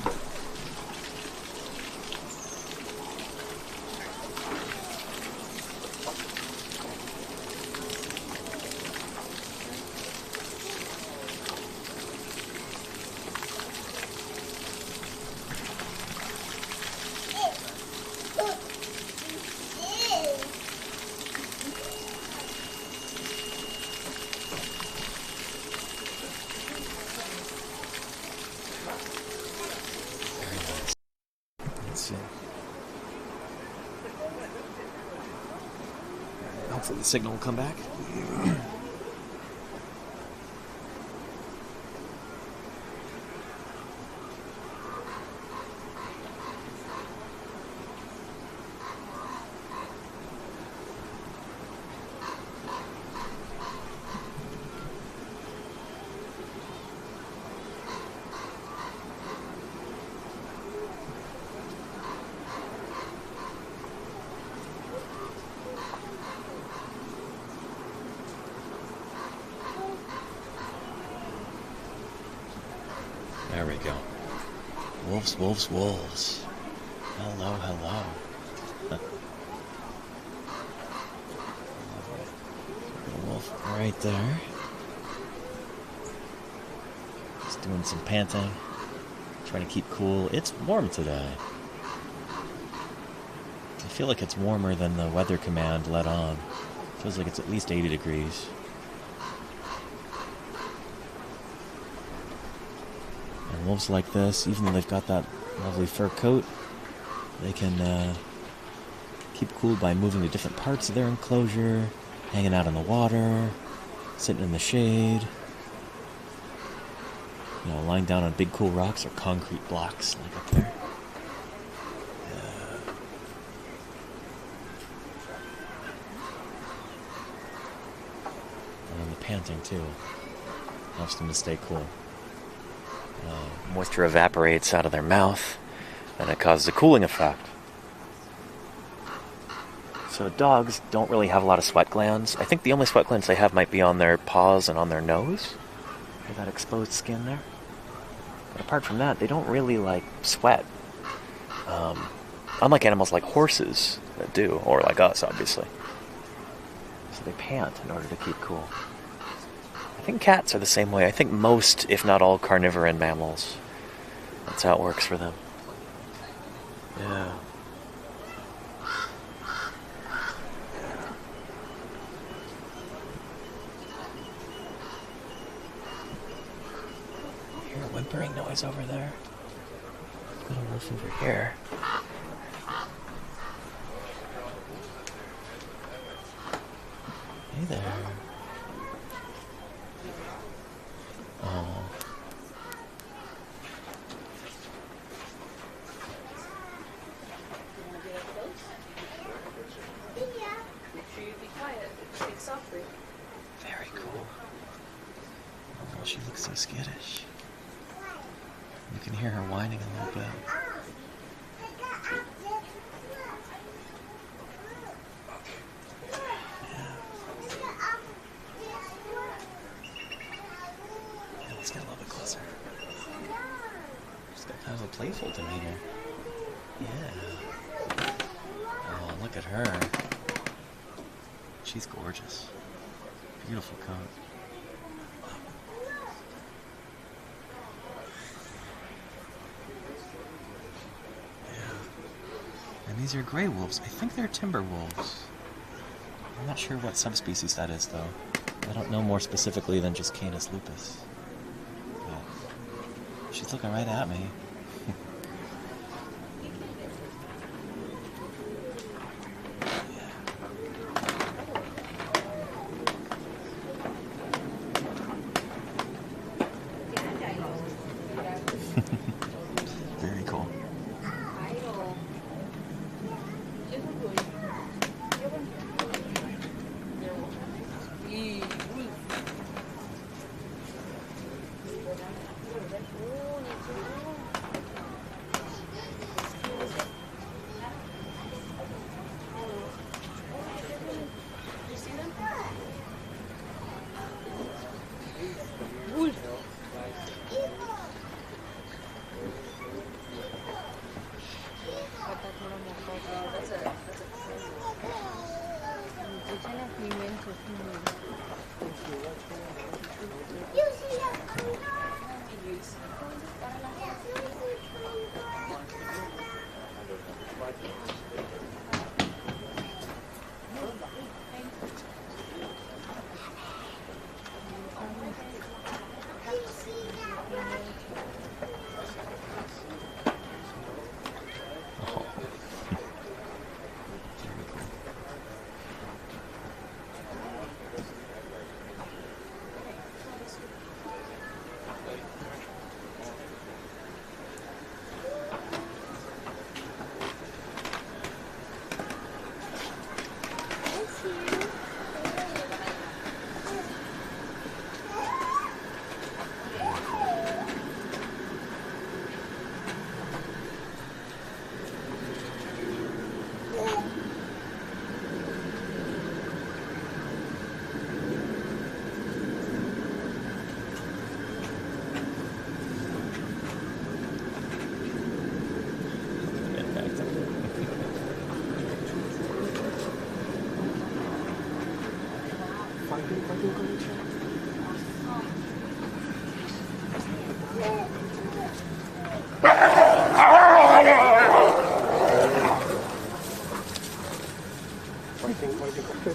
Hopefully the signal will come back. There we go. Wolves, wolves, wolves. Hello, hello. The wolf right there. Just doing some panting. Trying to keep cool. It's warm today. I feel like it's warmer than the weather command let on. Feels like it's at least 80 degrees. And wolves like this, even though they've got that lovely fur coat, they can keep cool by moving to different parts of their enclosure, hanging out in the water, sitting in the shade, you know, lying down on big cool rocks or concrete blocks like up there. And then the panting too helps them to stay cool. Moisture evaporates out of their mouth, and it causes a cooling effect. So dogs don't really have a lot of sweat glands. I think the only sweat glands they have might be on their paws and on their nose, with that exposed skin there. But apart from that, they don't really like sweat. Unlike animals like horses that do, or like us, obviously. So they pant in order to keep cool. I think cats are the same way. I think most, if not all, carnivorous mammals. That's how it works for them. Yeah. You hear a whimpering noise over there? Got a wolf over here. Hey there. Oh. Very cool. Oh, she looks so skittish. You can hear her whining a little bit. Let's get a little bit closer. She's got kind of a playful demeanor. Yeah. Oh, look at her. She's gorgeous. Beautiful coat. Yeah. And these are gray wolves. I think they're timber wolves. I'm not sure what subspecies that is, though. I don't know more specifically than just Canis lupus. She's looking right at me. Very cool.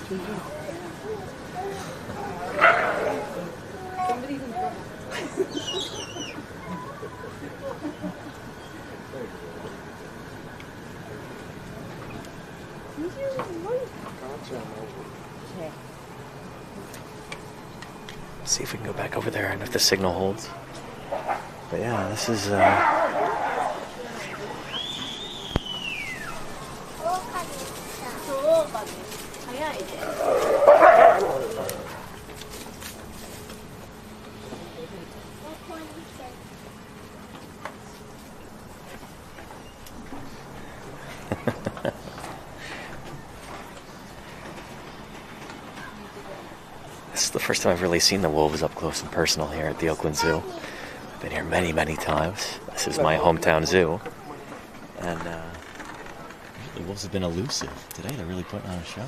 Somebody's in trouble. Okay. See if we can go back over there and if the signal holds. But yeah, this is this is the first time I've really seen the wolves up close and personal here at the Oakland Zoo. I've been here many, many times. This is my hometown zoo. And the wolves have been elusive. Today they're really putting on a show.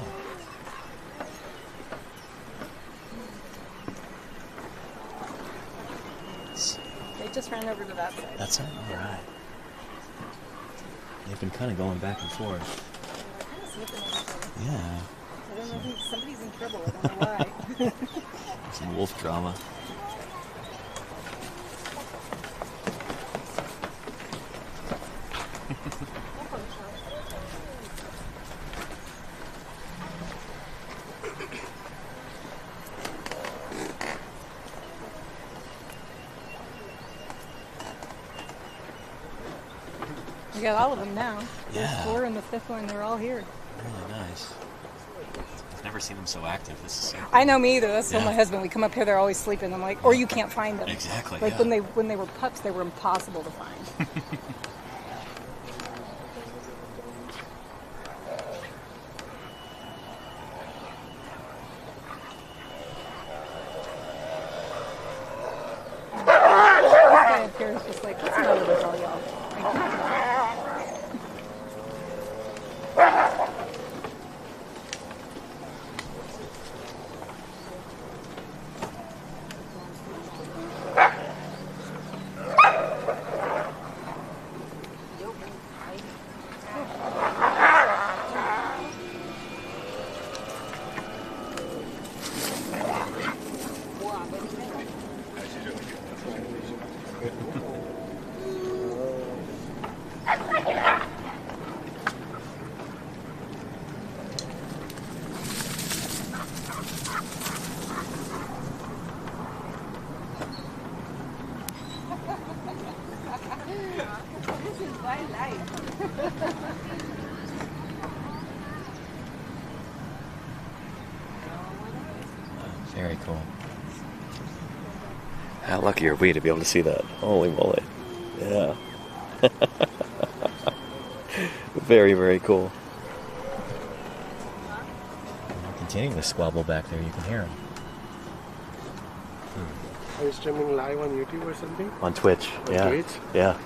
They just ran over to that side. That's it? Alright. They've been kind of going back and forth. Yeah. I don't know if somebody's in trouble. I don't know why. Some wolf drama. We got all of them now. Yeah. There's 4 and the 5th one. They're all here. Really nice. I've never seen them so active. This is so cool. I know me either. That's Yeah. my husband. We come up here, they're always sleeping. I'm like, or you can't find them. Exactly. Like yeah. when they were pups, they were impossible to find. This guy up here is just like, what's the matter with all y'all? Like, knock it off. This is my life. Very cool. How lucky are we to be able to see that? Holy moly. Yeah. Very, very cool. Continuing to squabble back there, you can hear him. Are you streaming live on YouTube or something? On Twitch, yeah. Twitch? Yeah.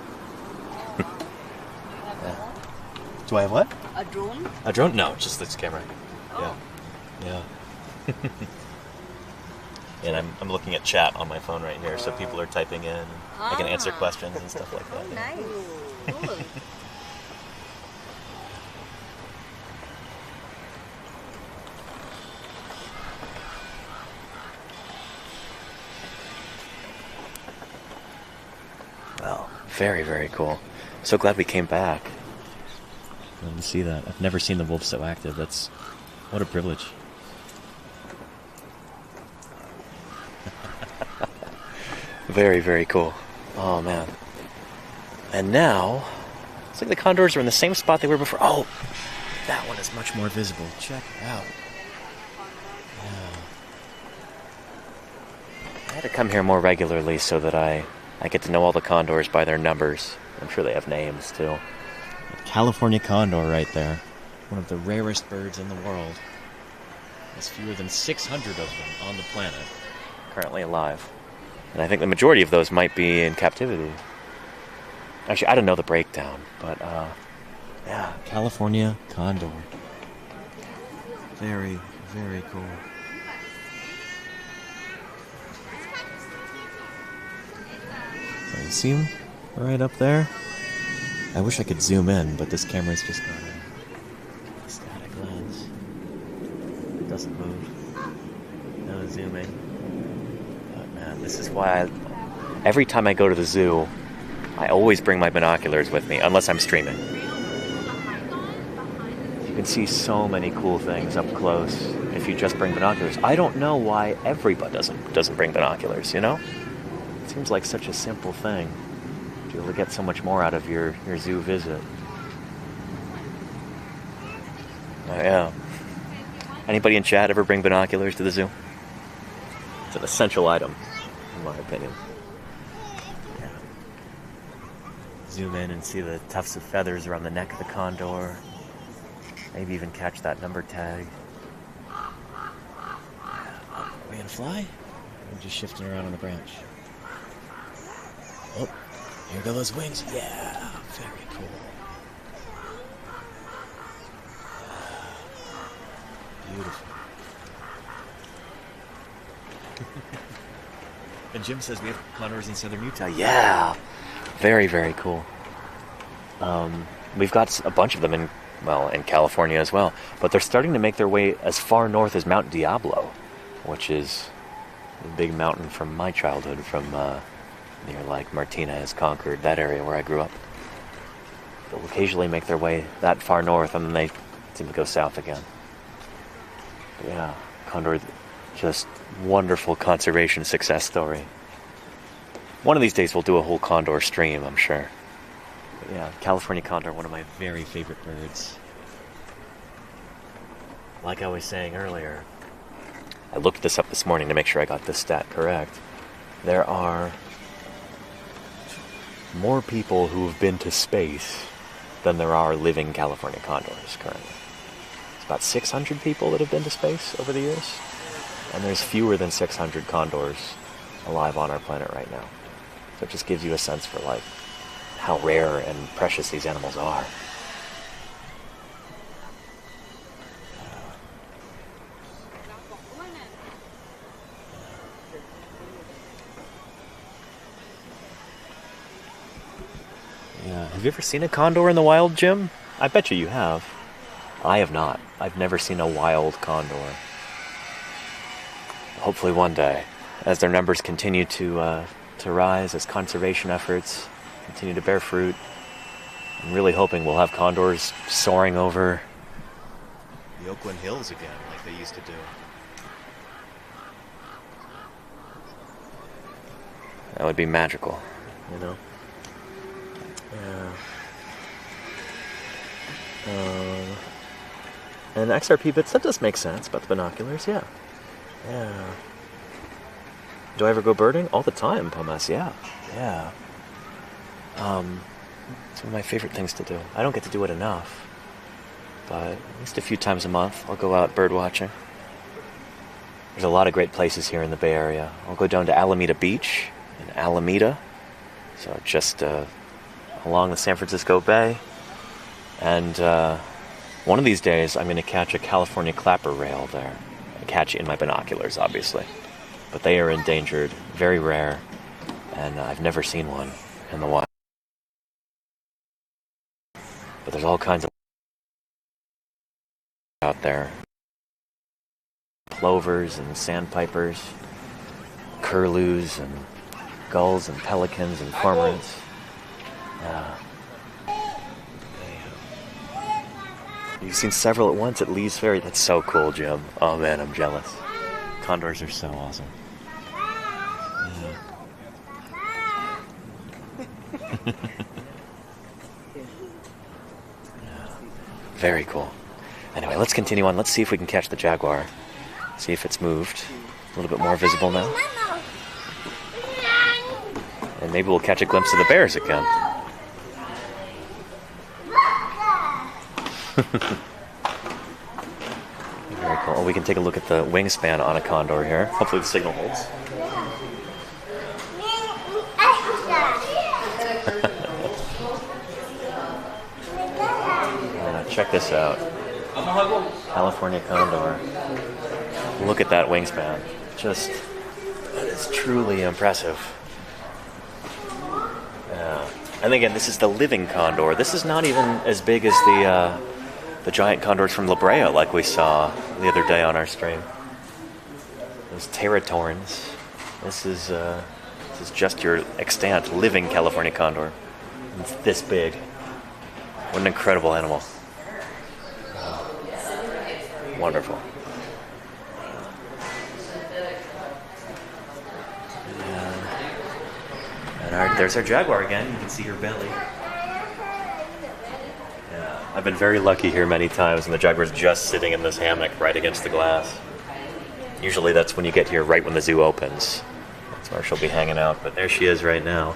Yeah. Do I have what? A drone? A drone? No, just this camera. Oh. Yeah. Yeah. And I'm looking at chat on my phone right here, so people are typing in. I can answer questions and stuff like that. Nice. Cool. Well, very, very cool. So glad we came back. Let me see that. I've never seen the wolves so active. That's what a privilege. Very, very cool. Oh man. And now, it's like the condors are in the same spot they were before. Oh, that one is much more visible. Check it out. Yeah. I had to come here more regularly so that I get to know all the condors by their numbers. I'm sure they have names too. A California condor right there. One of the rarest birds in the world. There's fewer than 600 of them on the planet currently alive. And I think the majority of those might be in captivity. Actually, I don't know the breakdown, but yeah, California condor. Very, very cool. So you see him right up there? I wish I could zoom in, but this camera's just got a static lens. It doesn't hasn't moved. No zooming. But man, this is why every time I go to the zoo, I always bring my binoculars with me, unless I'm streaming. You can see so many cool things up close if you just bring binoculars. I don't know why everybody doesn't bring binoculars, you know? It seems like such a simple thing to be able to get so much more out of your zoo visit. Oh, yeah. Anybody in chat ever bring binoculars to the zoo? It's an essential item, in my opinion. Yeah. Zoom in and see the tufts of feathers around the neck of the condor. Maybe even catch that number tag. Are we gonna fly? We're just shifting around on the branch. Oh, here go those wings. Yeah, very cool. Beautiful. And Jim says we have condors in southern Utah. Yeah, very, very cool. We've got a bunch of them in California as well. But they're starting to make their way as far north as Mount Diablo, which is a big mountain from my childhood, from near like Martinez, Concord, that area where I grew up. They'll occasionally make their way that far north, and then they seem to go south again. But yeah, condor, just wonderful conservation success story. One of these days we'll do a whole condor stream, I'm sure. But yeah, California condor, one of my very favorite birds. Like I was saying earlier, I looked this up this morning to make sure I got this stat correct. There are more people who have been to space than there are living California condors currently. It's about 600 people that have been to space over the years, and there's fewer than 600 condors alive on our planet right now. So it just gives you a sense for like how rare and precious these animals are. Yeah. Have you ever seen a condor in the wild, Jim? I bet you have. I have not. I've never seen a wild condor. Hopefully one day, as their numbers continue to rise, as conservation efforts continue to bear fruit, I'm really hoping we'll have condors soaring over the Oakland Hills again, like they used to do. That would be magical, you know? Yeah. And XRP bits, that does make sense about the binoculars, yeah. Yeah. Do I ever go birding? All the time, Pomas, yeah. Yeah. It's one of my favorite things to do. I don't get to do it enough, but at least a few times a month I'll go out bird watching. There's a lot of great places here in the Bay Area. I'll go down to Alameda Beach in Alameda, so just along the San Francisco Bay, and one of these days I'm going to catch a California clapper rail there. I catch it in my binoculars, obviously, but they are endangered, very rare, and I've never seen one in the wild. But there's all kinds of out there. Plovers and sandpipers, curlews and gulls and pelicans and cormorants. You've seen several at once at Lee's Ferry. That's so cool, Jim. Oh man, I'm jealous. Condors are so awesome. Yeah. Very cool. Anyway, let's continue on. Let's see if we can catch the jaguar. See if it's moved. A little bit more visible now. And maybe we'll catch a glimpse of the bears again. Very cool. Oh, we can take a look at the wingspan on a condor here. Hopefully the signal holds. Check this out. California condor. Look at that wingspan. That is truly impressive. Yeah. And again, this is the living condor. This is not even as big as the giant condors from La Brea like we saw the other day on our stream. Those pteratorns. This is just your extant living California condor. It's this big. What an incredible animal. Wonderful. And there's our jaguar again. You can see her belly. Yeah, I've been very lucky here many times, and the jaguar's just sitting in this hammock right against the glass. Usually that's when you get here right when the zoo opens. That's where she'll be hanging out, but there she is right now.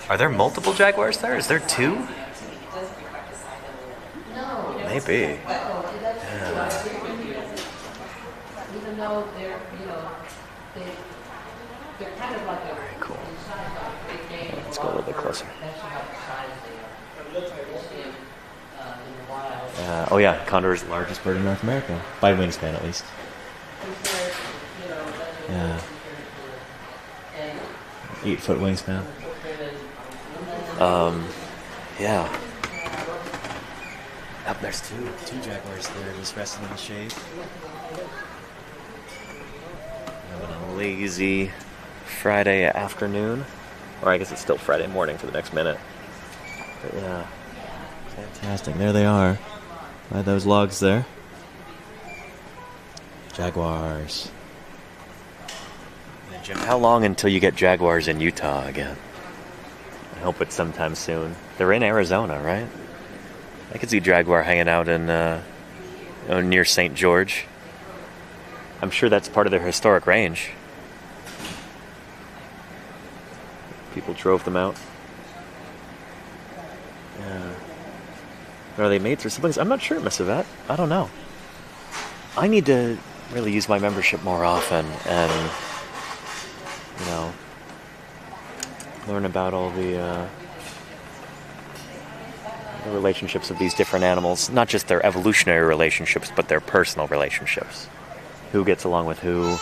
Are there multiple jaguars there? Is there two? Maybe. Yeah. Very cool. Let's go a little bit closer. Oh yeah, condor is the largest bird in North America, by wingspan at least. Yeah. 8-foot wingspan. Yeah. Up there's two jaguars there just resting in the shade. Having a lazy Friday afternoon. Or I guess it's still Friday morning for the next minute. But yeah. Fantastic. There they are. By those logs there. Jaguars. And Jim, how long until you get jaguars in Utah again? I hope it's sometime soon. They're in Arizona, right? I could see jaguar hanging out in near St. George. I'm sure that's part of their historic range. People drove them out. Yeah. Are they mates or siblings? I'm not sure, Miss Yvette. I don't know. I need to really use my membership more often and, learn about all the relationships of these different animals. Not just their evolutionary relationships, but their personal relationships. Who gets along with who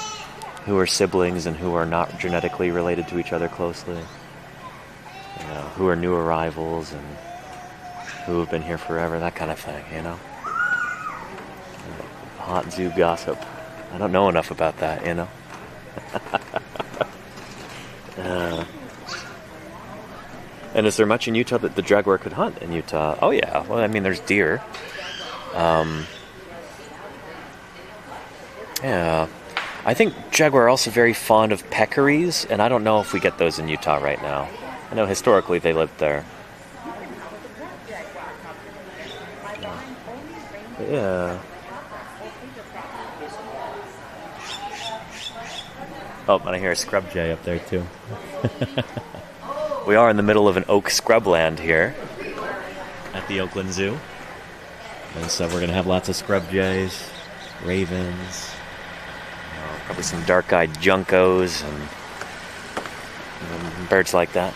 are siblings and who are not genetically related to each other closely. Who are new arrivals and who have been here forever, that kind of thing, Hot zoo gossip. I don't know enough about that, And is there much in Utah that the jaguar could hunt in Utah? Oh yeah, well I mean there's deer. Yeah. I think jaguar are also very fond of peccaries, and I don't know if we get those in Utah right now. I know historically they lived there. Yeah. Oh, and I hear a scrub jay up there too. We are in the middle of an oak scrubland here at the Oakland Zoo. And so we're going to have lots of scrub jays, ravens, probably some dark-eyed juncos and birds like that.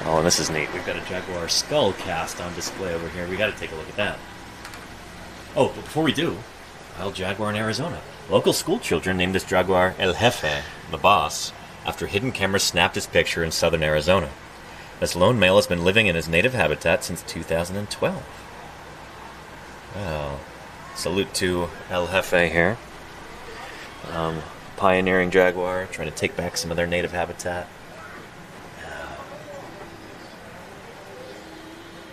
Oh, and this is neat. We've got a jaguar skull cast on display over here. We got to take a look at that. Oh, but before we do, wild jaguar in Arizona. Local school children named this jaguar El Jefe, the boss, after hidden cameras snapped his picture in southern Arizona. This lone male has been living in his native habitat since 2012. Wow. Salute to El Jefe here. Pioneering jaguar, trying to take back some of their native habitat.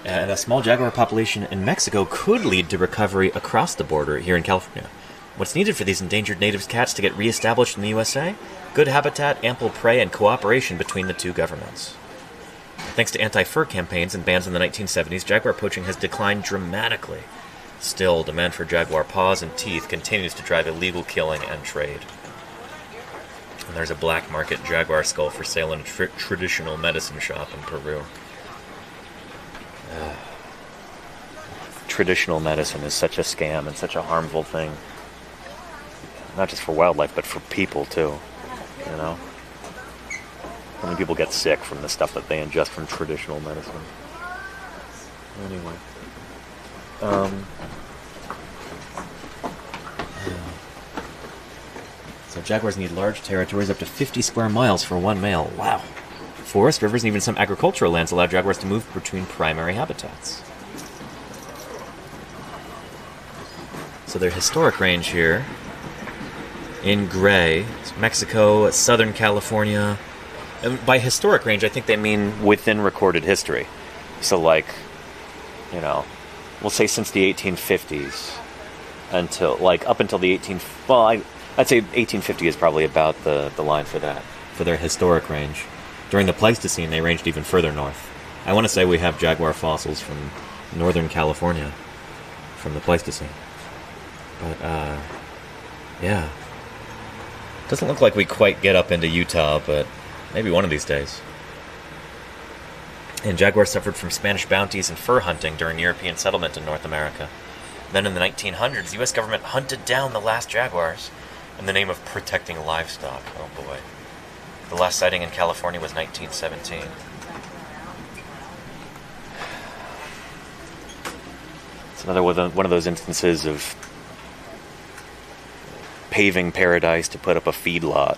And a small jaguar population in Mexico could lead to recovery across the border here in California. What's needed for these endangered native cats to get reestablished in the USA? Good habitat, ample prey, and cooperation between the two governments. Thanks to anti-fur campaigns and bans in the 1970s, jaguar poaching has declined dramatically. Still, demand for jaguar paws and teeth continues to drive illegal killing and trade. And there's a black market jaguar skull for sale in a traditional medicine shop in Peru. Traditional medicine is such a scam and such a harmful thing. Not just for wildlife, but for people too. How many people get sick from the stuff that they ingest from traditional medicine? Anyway. So But jaguars need large territories up to 50 square miles for one male. Wow. Forest, rivers, and even some agricultural lands allow jaguars to move between primary habitats. So their historic range here, in gray, Mexico, Southern California. And by historic range, I think they mean within recorded history. So like, you know, we'll say since the 1850s until, like, up until the I'd say 1850 is probably about the line for that, for their historic range. During the Pleistocene, they ranged even further north. I want to say we have jaguar fossils from Northern California from the Pleistocene. But, yeah. Doesn't look like we quite get up into Utah, but maybe one of these days. And jaguars suffered from Spanish bounties and fur hunting during European settlement in North America. Then in the 1900s, the U.S. government hunted down the last jaguars in the name of protecting livestock. Oh boy. The last sighting in California was 1917. It's another one of those instances of paving paradise to put up a feedlot.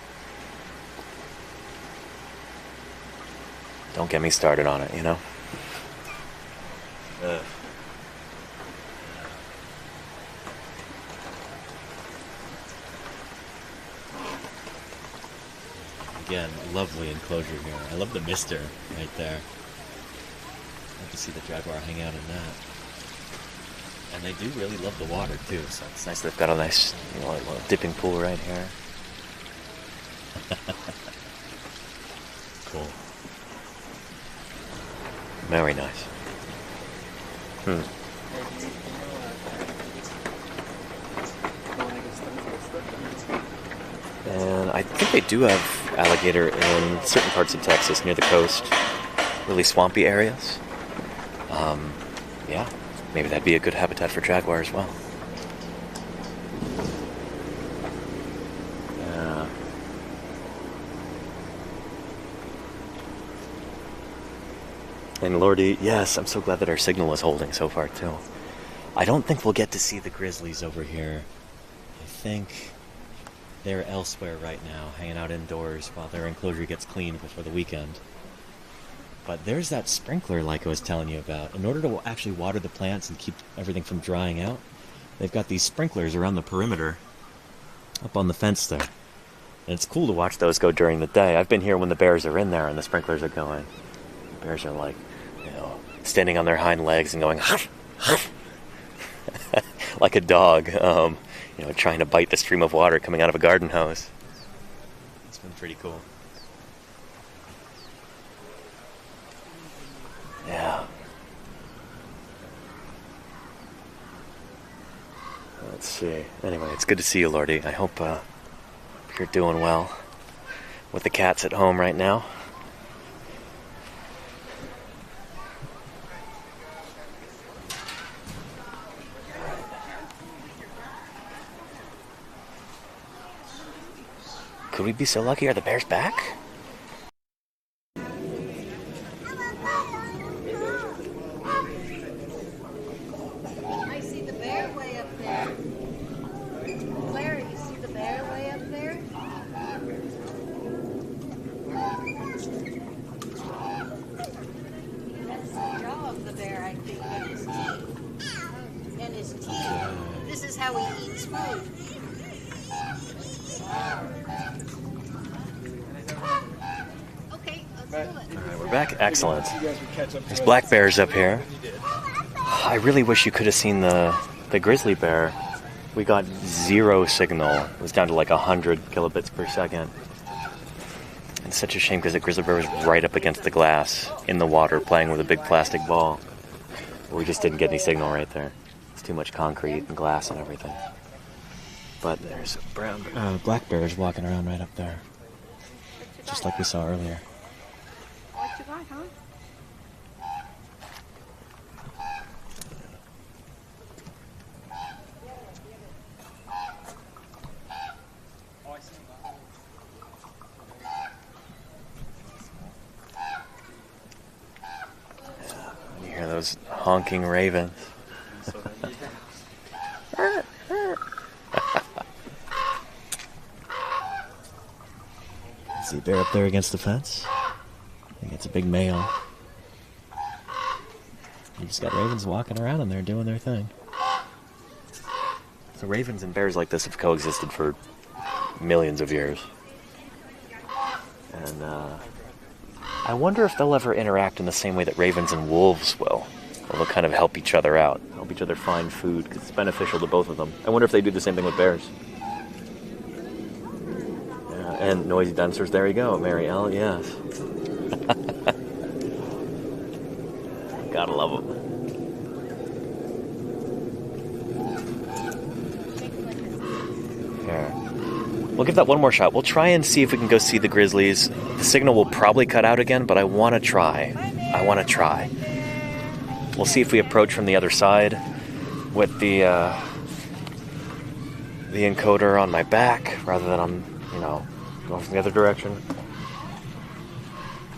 Don't get me started on it, you know? Again, lovely enclosure here. I love the mister right there. Love to see the jaguar hang out in that. And they do really love the water too, so it's nice they've got a nice, little dipping pool right here. Cool. Very nice. And I think they do have alligator in certain parts of Texas near the coast. Really swampy areas. Yeah. Maybe that'd be a good habitat for jaguar as well. Yeah. And Lordy, yes, I'm so glad that our signal is holding so far too. I don't think we'll get to see the grizzlies over here. I think they're elsewhere right now, hanging out indoors while their enclosure gets cleaned before the weekend. But there's that sprinkler like I was telling you about. In order to actually water the plants and keep everything from drying out, they've got these sprinklers around the perimeter up on the fence there. And it's cool to watch those go during the day. I've been here when the bears are in there and the sprinklers are going. The bears are like, standing on their hind legs and going, huff, huff. Like a dog, trying to bite the stream of water coming out of a garden hose. It's been pretty cool. Yeah. Let's see. Anyway, it's good to see you, Lordy. I hope you're doing well with the cats at home right now. Could we be so lucky? Are the bears back? I see the bear way up there. Claire, you see the bear way up there? That's the jaw of the bear, I think, and his teeth. And his teeth. This is how he eats food. Okay, let's do it. All right, we're back. Excellent. There's black bears up here. I really wish you could have seen the grizzly bear. We got zero signal. It was down to like 100 kilobits per second. It's such a shame because the grizzly bear was right up against the glass in the water playing with a big plastic ball. We just didn't get any signal right there. It's too much concrete and glass and everything. But there's black bears walking around right up there. Just like we saw earlier. What you got, huh? You hear those honking ravens. See a bear up there against the fence? I think it's a big male. You just got ravens walking around in there doing their thing. So ravens and bears like this have coexisted for millions of years. And I wonder if they'll ever interact in the same way that ravens and wolves will. Or they'll kind of help each other out, help each other find food, because it's beneficial to both of them. I wonder if they do the same thing with bears. Yeah, and noisy dinosaurs, there you go, Mary L, yes. Gotta love them. Here. We'll give that one more shot. We'll try and see if we can go see the grizzlies. The signal will probably cut out again, but I want to try. We'll see if we approach from the other side with the encoder on my back rather than I'm, going from the other direction.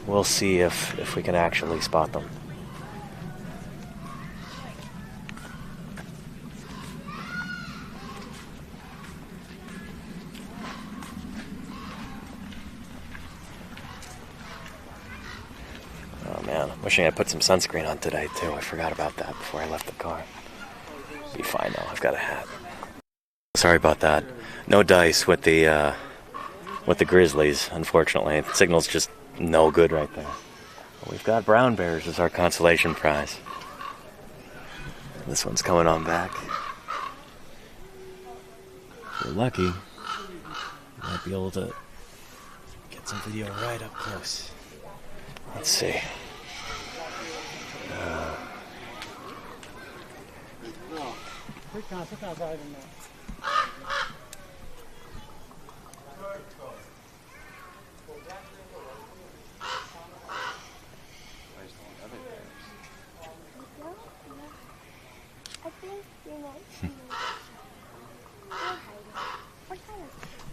We'll see if we can actually spot them. Wishing I put some sunscreen on today, too. I forgot about that before I left the car. Be fine, though. I've got a hat. Sorry about that. No dice with the grizzlies, unfortunately. The signal's just no good right there. But we've got brown bears as our consolation prize. This one's coming on back. If you're lucky, you might be able to get some video right up close. Let's see.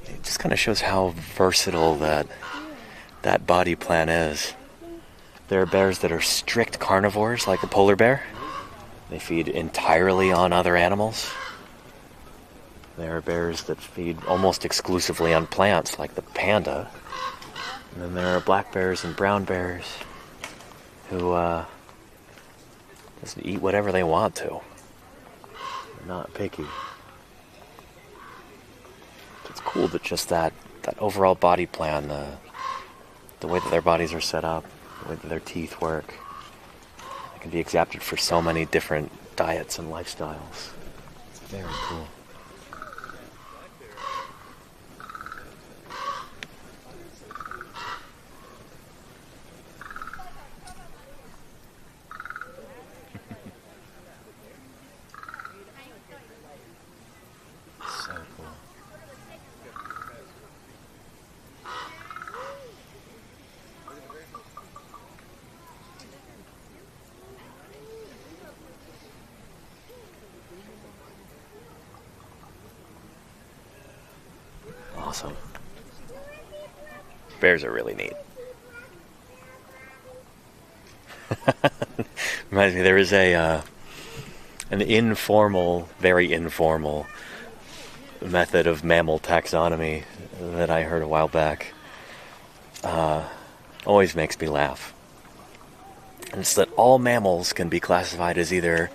It just kind of shows how versatile that body plan is. There are bears that are strict carnivores, like the polar bear. They feed entirely on other animals. There are bears that feed almost exclusively on plants, like the panda. And then there are black bears and brown bears who just eat whatever they want to. They're not picky. It's cool that just that overall body plan, the way that their bodies are set up, the way that their teeth work, it can be adapted for so many different diets and lifestyles. It's very cool. So cool. Awesome. Bears are really neat. Reminds me, there is an informal, very informal method of mammal taxonomy that I heard a while back. Always makes me laugh. And it's that all mammals can be classified as either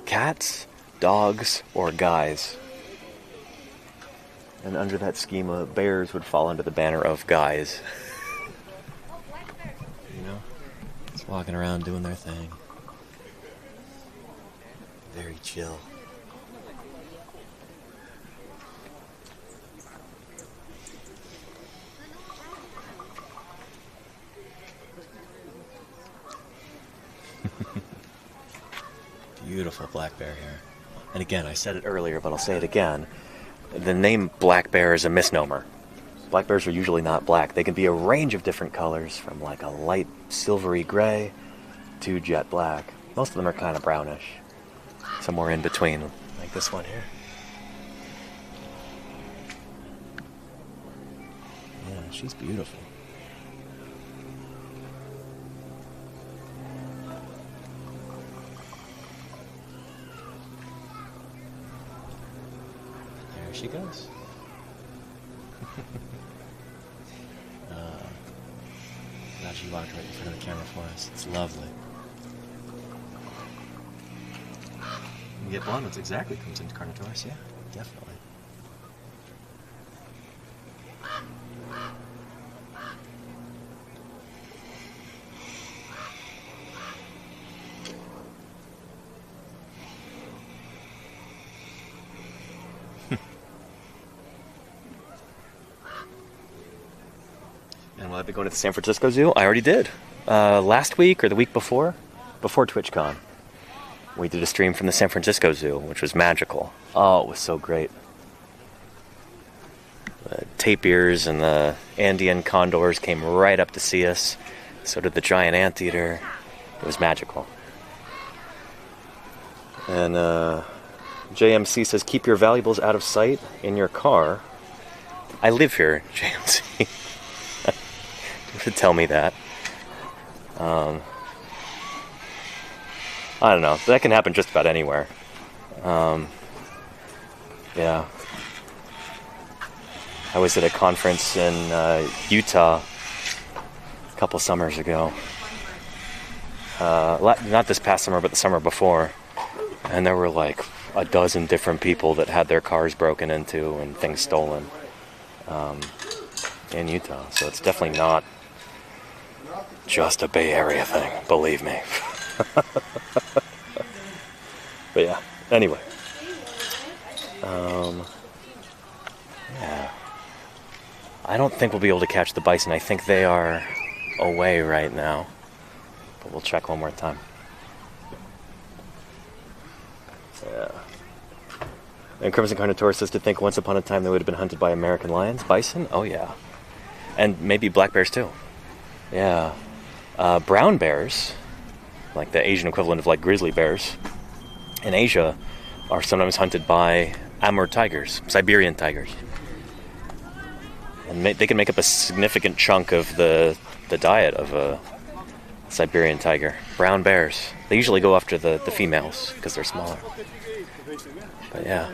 cats, dogs, or guys. And under that schema, bears would fall under the banner of guys. You know? Just walking around doing their thing. Very chill. Beautiful black bear here. And again, I said it earlier, but I'll say it again. The name black bear is a misnomer. Black bears are usually not black. They can be a range of different colors, from like a light silvery gray to jet black. Most of them are kind of brownish. Somewhere in between, like this one here. Yeah, she's beautiful. There she goes. God, you walked right in front of the camera for us. It's lovely. You get blonde, that's exactly comes into Carnotaurus, yeah, definitely. And will I be going to the San Francisco Zoo? I already did. Last week or the week before TwitchCon. We did a stream from the San Francisco Zoo, which was magical. Oh, it was so great. The tapirs and the Andean condors came right up to see us. So did the giant anteater. It was magical. And JMC says, keep your valuables out of sight in your car. I live here, JMC. To tell me that. I don't know. That can happen just about anywhere. Yeah. I was at a conference in Utah a couple summers ago. Not this past summer, but the summer before. And there were like a dozen different people that had their cars broken into and things stolen in Utah. So it's definitely not just a Bay Area thing, believe me. But yeah, anyway. Yeah. I don't think we'll be able to catch the bison. I think they are away right now. But we'll check one more time. Yeah. And Crimson Carnotaurus says to think once upon a time they would have been hunted by American lions. Bison? Oh yeah. And maybe black bears too. Yeah. Brown bears, like the Asian equivalent of like grizzly bears, in Asia are sometimes hunted by Amur tigers, Siberian tigers. And they can make up a significant chunk of the diet of a Siberian tiger. Brown bears. They usually go after the females because they're smaller. But yeah.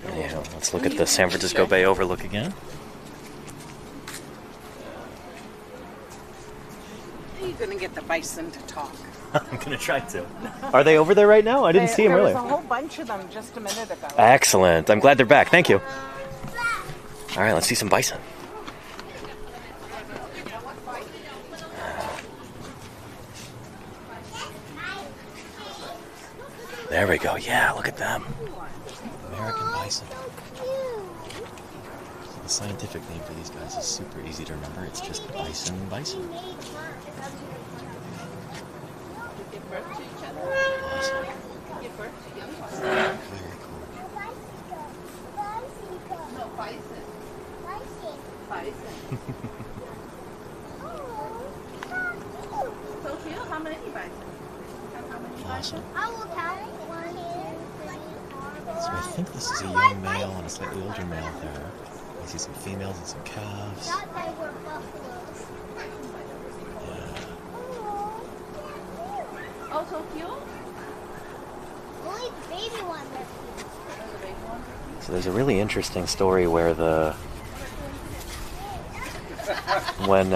Anyhow, let's look at the San Francisco Bay overlook again. You're going to get the bison to talk. I'm going to try to. Are they over there right now? I didn't see them earlier. There was a whole bunch of them just a minute ago. Excellent. I'm glad they're back. Thank you. All right, let's see some bison. There we go. Yeah, look at them. American bison. The scientific name for these guys is super easy to remember. It's just bison. Awesome. Very cool. How many bison? Awesome. I will count 1, 2, 3, 4. So I think this is a young male and a slightly older male there. I see some females and some calves. Thought they were buffaloes. Yeah. Oh, so cute. Only the baby ones are cute. So there's a really interesting story where when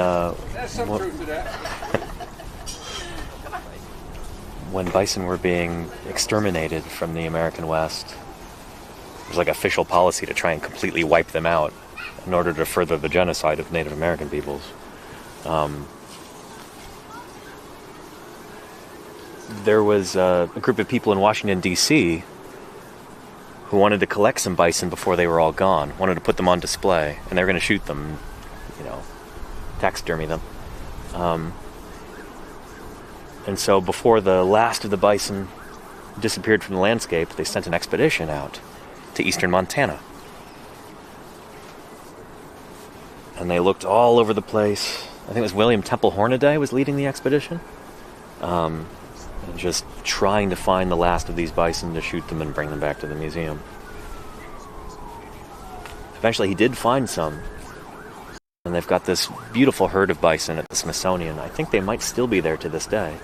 bison were being exterminated from the American West, there was like official policy to try and completely wipe them out in order to further the genocide of Native American peoples. There was a group of people in Washington, D.C. who wanted to collect some bison before they were all gone, wanted to put them on display, and they were going to shoot them, taxidermy them. And so before the last of the bison disappeared from the landscape, they sent an expedition out to eastern Montana. And they looked all over the place. I think it was William Temple Hornaday was leading the expedition. And just trying to find the last of these bison to shoot them and bring them back to the museum. Eventually he did find some. And they've got this beautiful herd of bison at the Smithsonian. I think they might still be there to this day.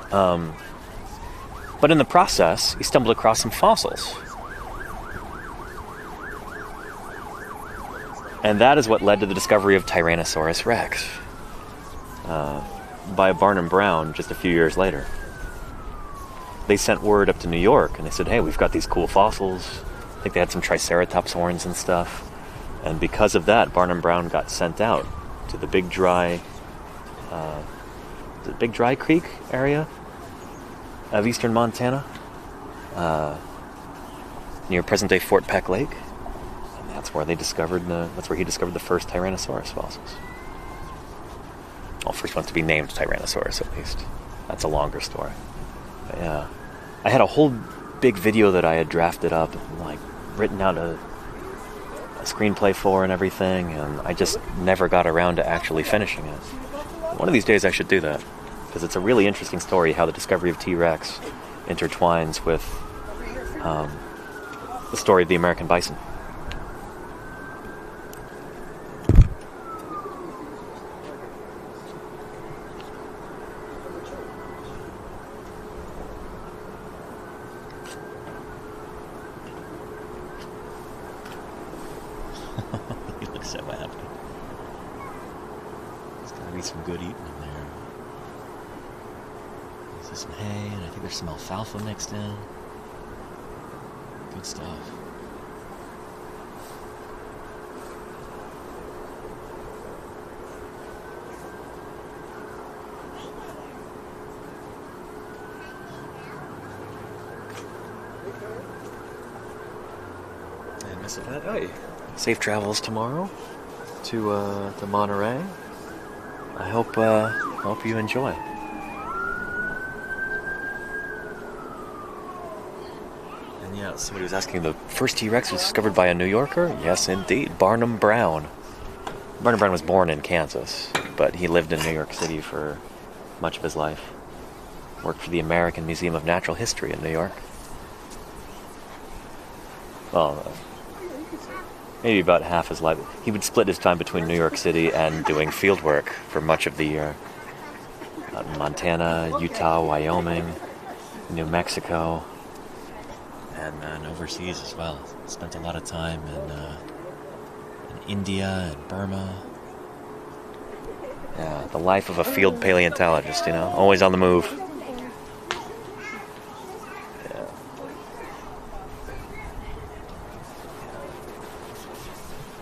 But in the process, he stumbled across some fossils. And that is what led to the discovery of Tyrannosaurus rex. by Barnum Brown just a few years later. They sent word up to New York and they said, hey, we've got these cool fossils. I think they had some Triceratops horns and stuff. And because of that, Barnum Brown got sent out to the Big Dry Creek area of eastern Montana, near present-day Fort Peck Lake. And that's where he discovered the first Tyrannosaurus fossils. Well, first ones to be named Tyrannosaurus, at least. That's a longer story. But yeah. I had a whole big video that I had drafted up and, like, written out a screenplay for and everything, and I just never got around to actually finishing it. One of these days I should do that, because it's a really interesting story how the discovery of T-Rex intertwines with the story of the American bison. He looks so happy. There's gotta be some good eating in there. There's some hay, and I think there's some alfalfa mixed in. Good stuff. And Miss Yvette, hey. Safe travels tomorrow to Monterey. I hope you enjoy. And yeah, somebody was asking, the first T-Rex was discovered by a New Yorker? Yes, indeed, Barnum Brown. Barnum Brown was born in Kansas, but he lived in New York City for much of his life. Worked for the American Museum of Natural History in New York. Well, maybe about half his life. He would split his time between New York City and doing field work for much of the year. Montana, Utah, Wyoming, New Mexico, and overseas as well. Spent a lot of time in India and Burma. Yeah, the life of a field paleontologist, you know, always on the move.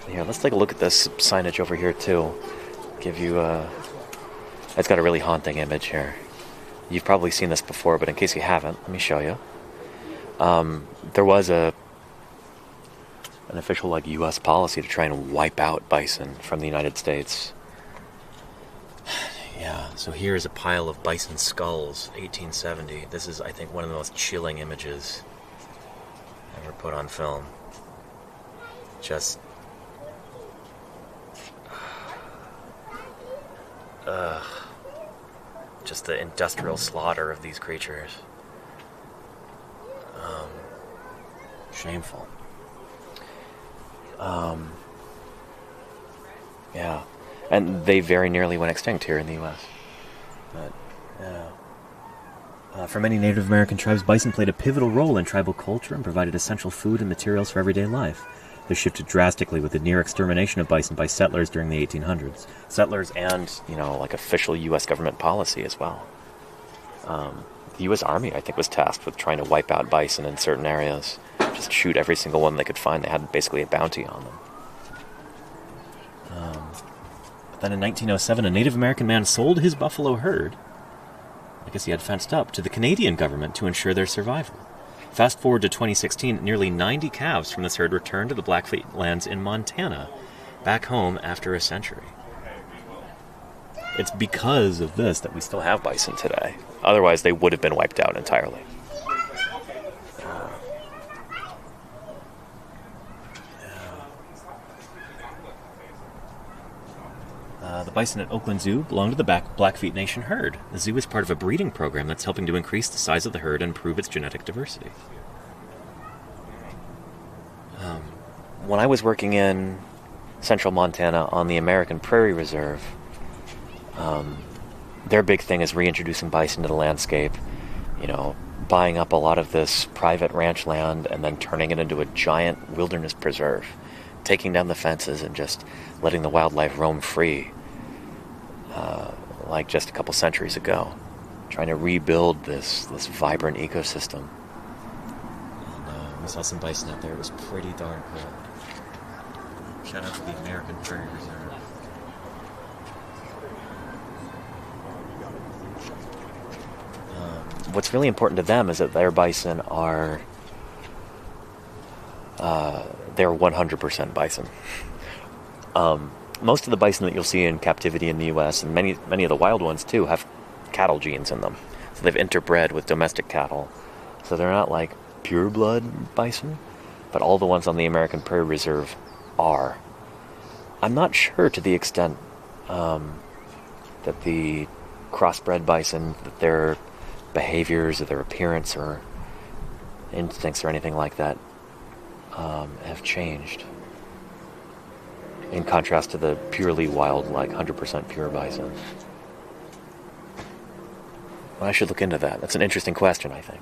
Here, let's take a look at this signage over here too. Give you it's got a really haunting image here. You've probably seen this before, but in case you haven't, let me show you. There was an official, like, U.S. policy to try and wipe out bison from the United States. Yeah, so here's a pile of bison skulls, 1870. This is, I think, one of the most chilling images ever put on film. Just the industrial slaughter of these creatures. Shameful. Yeah. And they very nearly went extinct here in the U.S. But, yeah. For many Native American tribes, bison played a pivotal role in tribal culture and provided essential food and materials for everyday life. This shifted drastically with the near extermination of bison by settlers during the 1800s. Settlers and, you know, like official U.S. government policy as well. The U.S. Army, I think, was tasked with trying to wipe out bison in certain areas. Just shoot every single one they could find. They had basically a bounty on them. But then in 1907, a Native American man sold his buffalo herd, I guess he had fenced up, to the Canadian government to ensure their survival. Fast forward to 2016, nearly 90 calves from this herd returned to the Blackfeet lands in Montana, back home after a century. It's because of this that we still have bison today. Otherwise, they would have been wiped out entirely. The bison at OAKLAND Zoo belong to the Blackfeet Nation herd. The zoo is part of a breeding program that's helping to increase the size of the herd and improve its genetic diversity. When I was working in central Montana on the American Prairie Reserve, their big thing is reintroducing bison to the landscape, you know, buying up a lot of this private ranch land and then turning it into a giant wilderness preserve, taking down the fences and just letting the wildlife roam free. like just a couple centuries ago, trying to rebuild this vibrant ecosystem. And we saw some bison out there. It was pretty darn cool. Shout out to the American Prairie Reserve. What's really important to them is that their bison are they're 100% bison. Most of the bison that you'll see in captivity in the U.S. and many of the wild ones too have cattle genes in them, so they've interbred with domestic cattle. So they're not like pure blood bison, but all the ones on the American Prairie Reserve are. I'm not sure to the extent that the crossbred bison, that their behaviors or their appearance or instincts or anything like that have changed, in contrast to the purely wild, like 100% pure bison. Well, I should look into that. That's an interesting question, I think.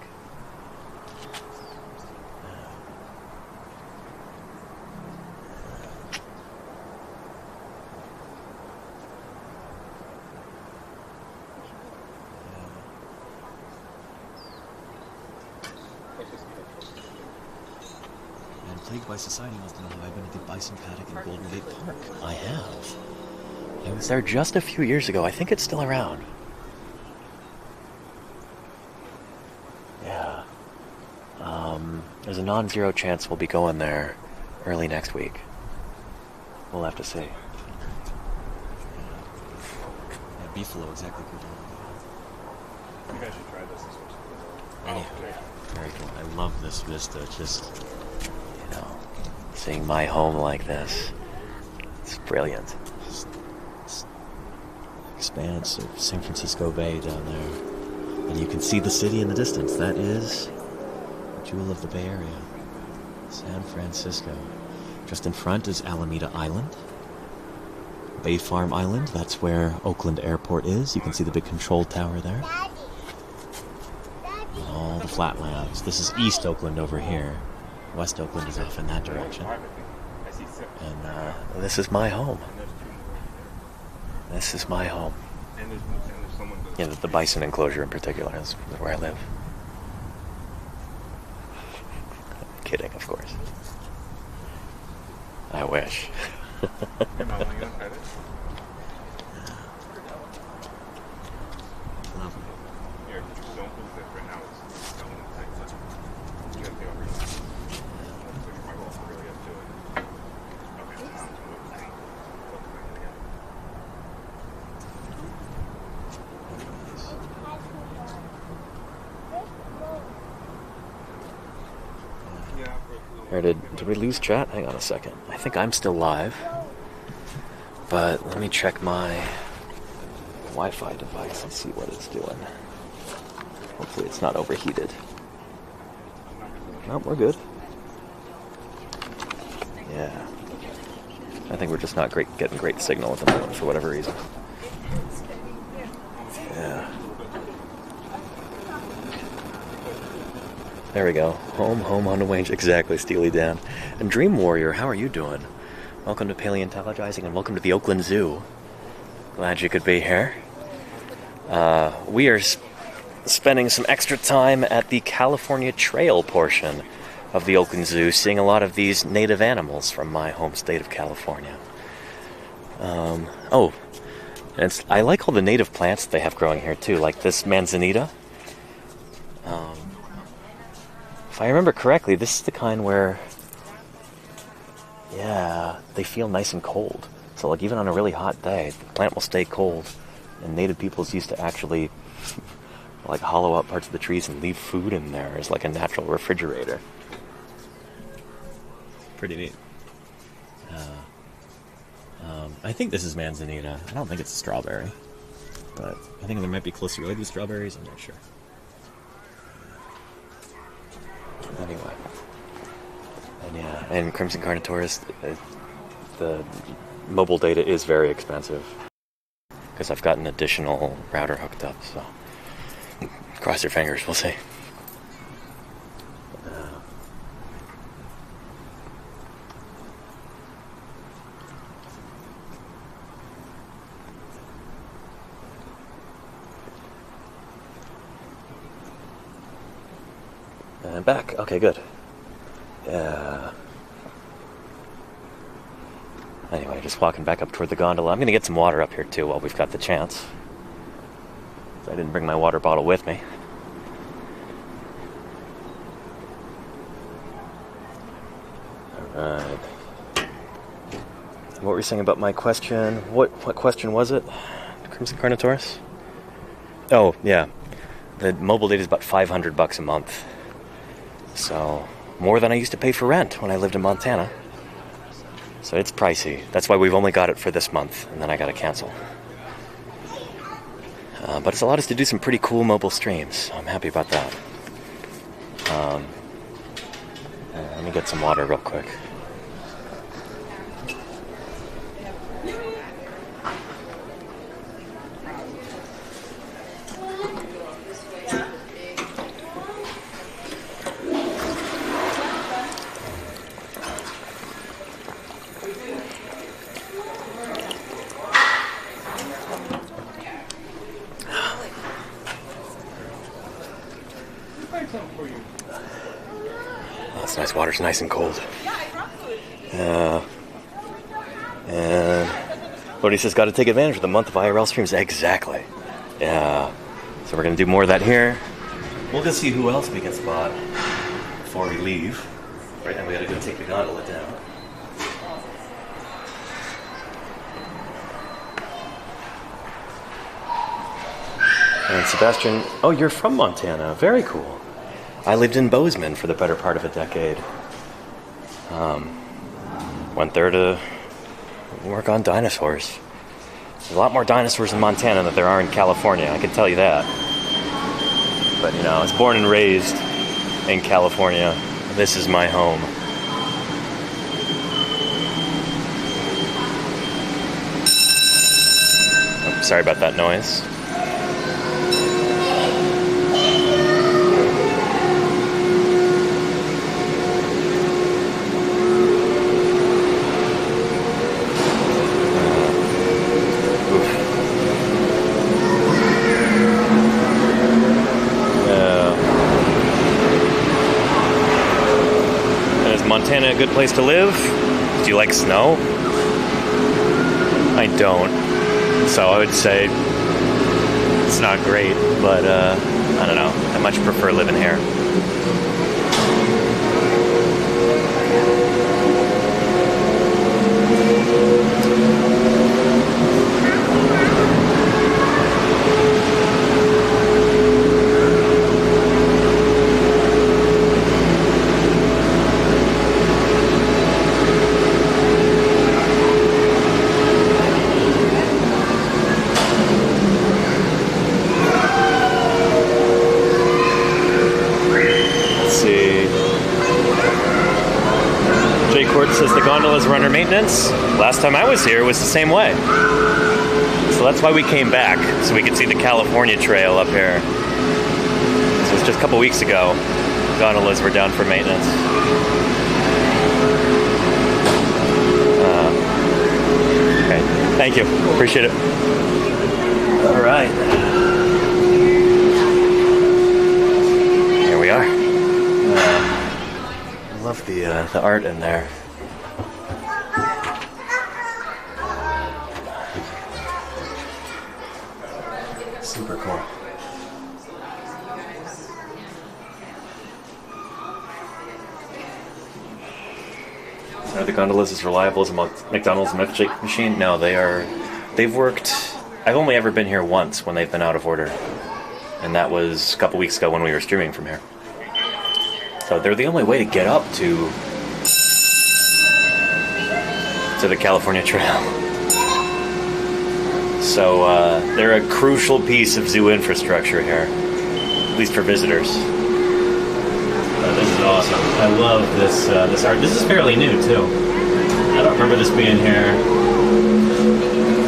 Plagued by Society wants to know have I been to the bison paddock in Golden Gate Park? I have. I was there just a few years ago. I think it's still around. Yeah. There's a non-zero chance we'll be going there early next week. We'll have to see. Yeah, beefalo, exactly. You guys should try this. Anyway, very cool. I love this vista. Just, seeing my home like this. It's brilliant. Just expanse of San Francisco Bay down there. And you can see the city in the distance. That is the jewel of the Bay Area. San Francisco. Just in front is Alameda Island. Bay Farm Island, that's where Oakland Airport is. You can see the big control tower there. And all the flatlands. This is East Oakland over here. West Oakland is off in that direction. And this is my home. This is my home. Yeah, the bison enclosure in particular is where I live. I'm kidding, of course. I wish. Or did we lose chat? Hang on a second. I think I'm still live. But let me check my Wi-Fi device and see what it's doing. Hopefully it's not overheated. No, we're good. Yeah. I think we're just not getting great signal at the moment for whatever reason. Yeah. There we go. Home on the range. Exactly, Steely Dan. And Dream Warrior, how are you doing? Welcome to Paleontologizing and welcome to the Oakland Zoo. Glad you could be here. We are spending some extra time at the California Trail portion of the Oakland Zoo, seeing a lot of these native animals from my home state of California. I like all the native plants that they have growing here too, like this manzanita. If I remember correctly, this is the kind where, they feel nice and cold. So like even on a really hot day, the plant will stay cold. And native peoples used to actually like hollow out parts of the trees and leave food in there as like a natural refrigerator. Pretty neat. I think this is manzanita. I don't think it's a strawberry. But I think they might be closely related to strawberries. I'm not sure. Anyway. And Crimson Carnotaurus, the mobile data is very expensive. Because I've got an additional router hooked up, so cross your fingers, we'll see. I'm back. Okay, good. Yeah. Anyway, just walking back up toward the gondola. I'm going to get some water up here, too, while we've got the chance. I didn't bring my water bottle with me. Alright. What were you saying about my question? What question was it? Crimson Carnotaurus? Oh, yeah. The mobile data is about $500 a month. So, more than I used to pay for rent when I lived in Montana. So it's pricey. That's why we've only got it for this month, and then I gotta cancel. But it's allowed us to do some pretty cool mobile streams, so I'm happy about that. Let me get some water real quick. That's nice. Water's nice and cold. And Lodi says, got to take advantage of the month of IRL streams. Exactly. Yeah. So we're going to do more of that here. We'll go see who else we can spot before we leave. Right now we got to go take the gondola down. And Sebastian, oh, you're from Montana. Very cool. I lived in Bozeman for the better part of a decade. Went there to work on dinosaurs. There's a lot more dinosaurs in Montana than there are in California, I can tell you that. But, you know, I was born and raised in California. This is my home. Oh, sorry about that noise. Montana a good place to live? Do you like snow? I don't. So I would say it's not great, but I don't know. I much prefer living here. Says the gondolas were under maintenance. Last time I was here, it was the same way. So that's why we came back, so we could see the California Trail up here. So it was just a couple weeks ago, gondolas were down for maintenance. Okay, thank you. Appreciate it. All right. Here we are. I love the art in there. Super cool. Are the gondolas as reliable as a McDonald's milkshake machine? No, they are. They've worked. I've only ever been here once when they've been out of order, and that was a couple weeks ago when we were streaming from here. So they're the only way to get up to the California Trail. So they're a crucial piece of zoo infrastructure here, at least for visitors. This is awesome. I love this this art. This is fairly new too. I don't remember this being here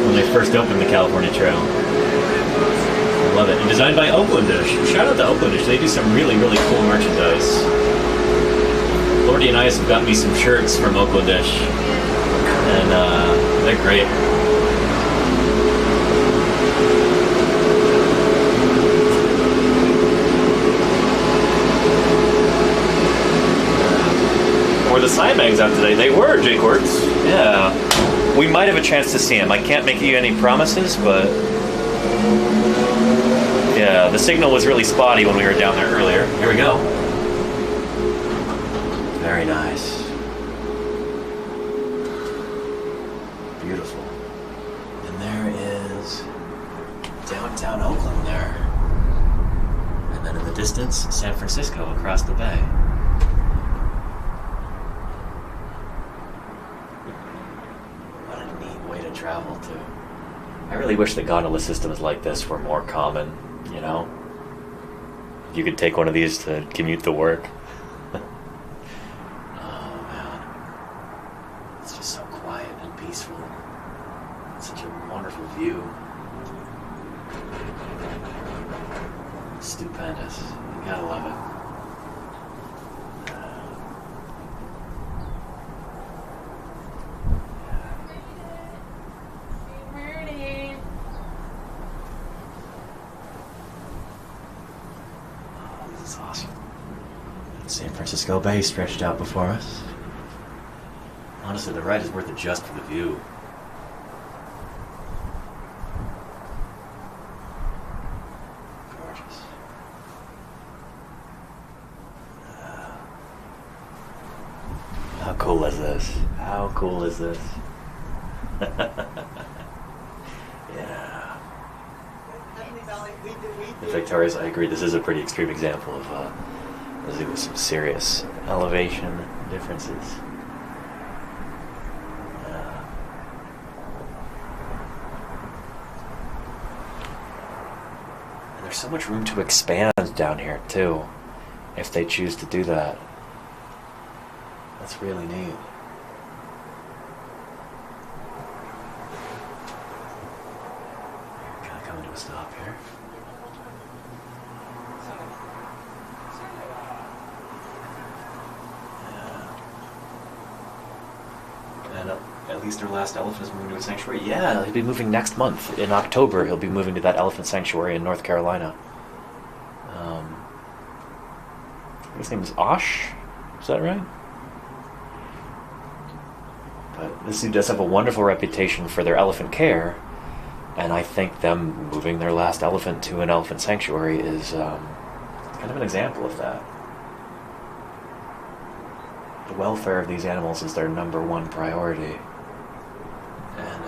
when they first opened the California Trail. I love it. And designed by Oaklandish. Shout out to Oaklandish. They do some really, really cool merchandise. Lordy and I have got me some shirts from Oaklandish, and they're great. were the Siamangs out today? They were, Jake Works. Yeah. We might have a chance to see them. I can't make you any promises, but... yeah, the signal was really spotty when we were down there earlier. Here we go. Very nice. Beautiful. And there is downtown Oakland there. And then in the distance, San Francisco across the bay. What a neat way to travel to. I really wish the gondola systems like this were more common, you know? You could take one of these to commute to work. Oh man. It's just so quiet and peaceful. Such a wonderful view. Stupendous. You gotta love it. San Francisco Bay stretched out before us. Honestly, the ride is worth it just for the view. Gorgeous. How cool is this? How cool is this? Yeah. In Victoria's, I agree, this is a pretty extreme example of a zoo with some serious elevation differences. And there's so much room to expand down here too, if they choose to do that. That's really neat. Kind of coming to a stop here. At least our last elephant is moving to a sanctuary. Yeah, he'll be moving next month. In October, he'll be moving to that elephant sanctuary in North Carolina. His name is Osh? Is that right? But this zoo does have a wonderful reputation for their elephant care, and I think them moving their last elephant to an elephant sanctuary is kind of an example of that. The welfare of these animals is their #1 priority. And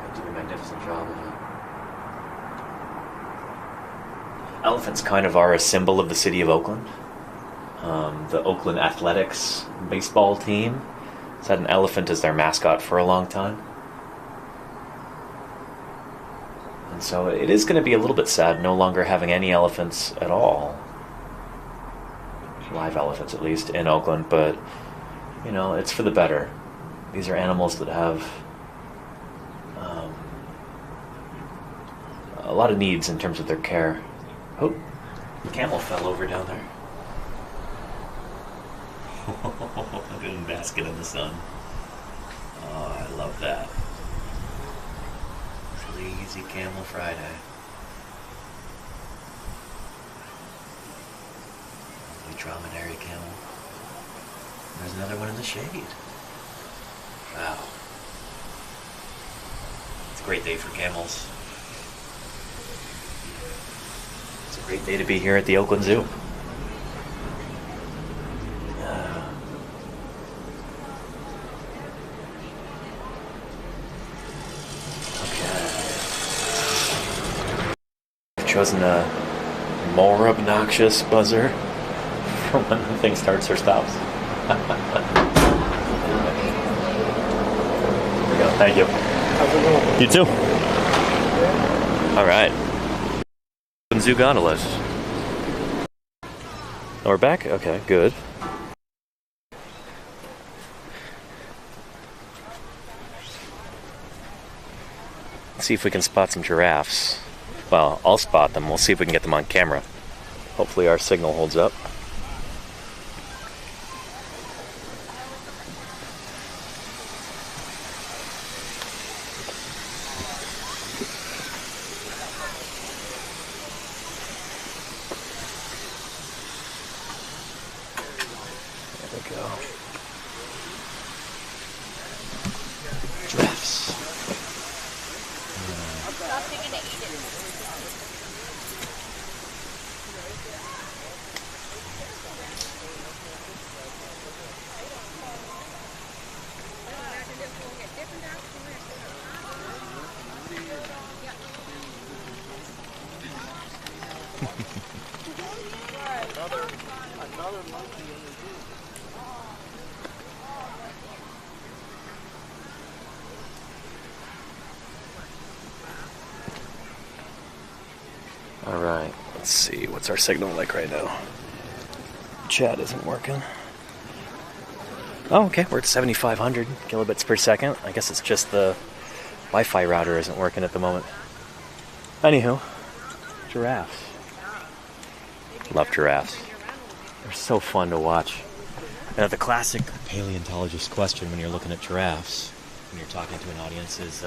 they do a magnificent job of it. Elephants kind of are a symbol of the city of Oakland. The Oakland Athletics baseball team has had an elephant as their mascot for a long time. And so it is going to be a little bit sad no longer having any elephants at all. Live elephants at least in Oakland, but you know, it's for the better. These are animals that have a lot of needs in terms of their care. Oh, the camel fell over down there. Look at him basking in the sun. Oh, I love that. Lazy Camel Friday. Dromedary camel. There's another one in the shade. Wow. It's a great day for camels. It's a great day to be here at the Oakland Zoo. Okay. I've chosen a more obnoxious buzzer for when the thing starts or stops. There we go. Thank you. You too. All right. Zoo gondolas. Oh, we're back? Okay, good. Let's see if we can spot some giraffes. Well, I'll spot them. We'll see if we can get them on camera. Hopefully our signal holds up. There we go. Giraffes. Another monkey in the zoo. All right, let's see. What's our signal like right now? Chat isn't working. Oh, okay. We're at 7,500 kilobits per second. I guess it's just the Wi-Fi router isn't working at the moment. Anywho, giraffes. Love giraffes. They're so fun to watch. Now, the classic paleontologist question when you're looking at giraffes, when you're talking to an audience, is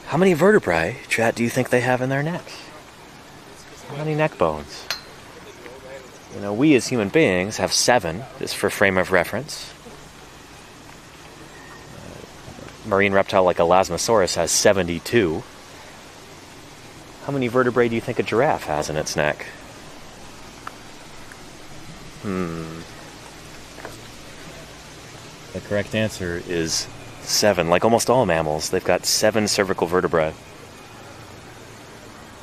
how many vertebrae, chat, do you think they have in their necks? How many neck bones? You know, we as human beings have 7, just for frame of reference. Marine reptile like Elasmosaurus has 72. How many vertebrae do you think a giraffe has in its neck? The correct answer is 7. Like almost all mammals, they've got 7 cervical vertebrae.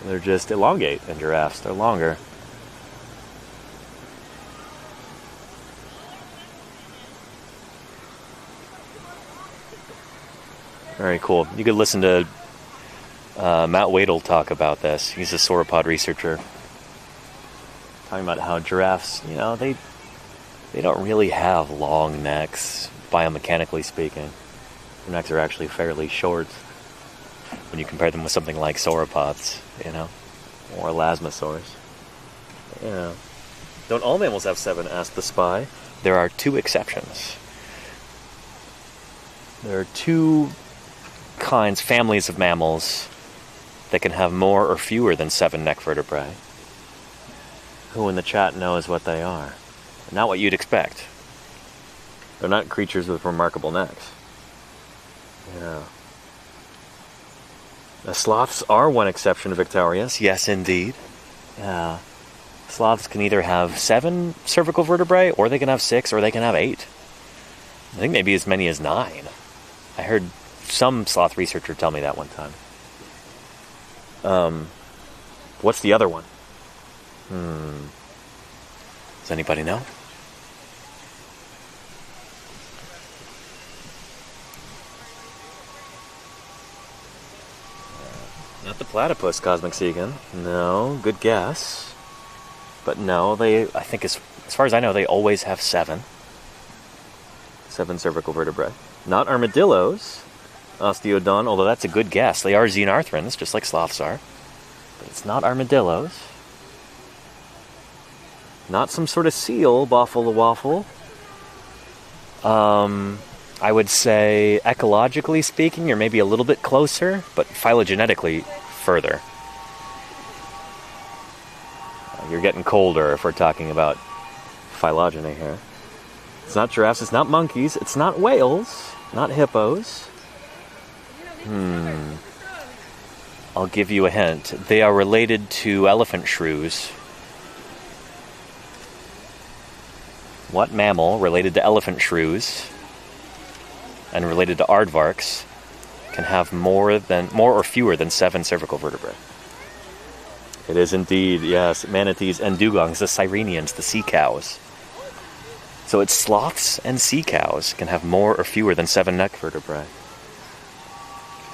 They're just elongate in giraffes. They're longer. Very cool. You could listen to Matt Wadel talk about this. He's a sauropod researcher. Talking about how giraffes, you know, they don't really have long necks, biomechanically speaking. Their necks are actually fairly short when you compare them with something like sauropods, you know, or Elasmosaurus. Yeah. Don't all mammals have 7? Asked the spy. There are 2 exceptions. There are 2 families of mammals that can have more or fewer than 7 neck vertebrae. Who in the chat knows what they are? Not what you'd expect. They're not creatures with remarkable necks. Yeah. The sloths are one exception to Victorious. Yes, indeed. Yeah. Sloths can either have 7 cervical vertebrae, or they can have 6, or they can have 8. I think maybe as many as 9. I heard some sloth researcher tell me that one time. What's the other one? Does anybody know? Not the platypus, Cosmic Segan. No, good guess. But no, I think as far as I know, they always have 7. 7 cervical vertebrae. Not armadillos, Osteodon, although that's a good guess. They are xenarthrans, just like sloths are. But it's not armadillos. Not some sort of seal, Boffle the Waffle. I would say, ecologically speaking, you're maybe a little bit closer, but phylogenetically further. You're getting colder if we're talking about phylogeny here. It's not giraffes, it's not monkeys, it's not whales, not hippos. I'll give you a hint. They are related to elephant shrews. What mammal related to elephant shrews and related to aardvarks can have more or fewer than 7 cervical vertebrae? It is indeed, yes, manatees and dugongs, the sirenians, the sea cows. So it's sloths and sea cows can have more or fewer than 7 neck vertebrae.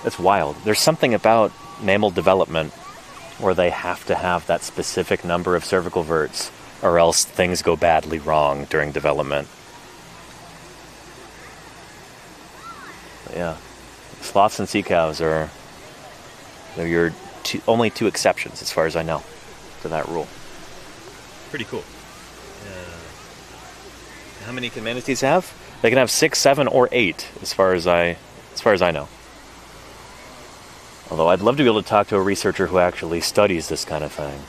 That's wild. There's something about mammal development where they have to have that specific number of cervical verts, or else things go badly wrong during development. But yeah, sloths and sea cows they're your only 2 exceptions, as far as I know, to that rule. Pretty cool. How many can manatees have? They can have 6, 7, or 8, as far as I know. Although I'd love to be able to talk to a researcher who actually studies this kind of thing.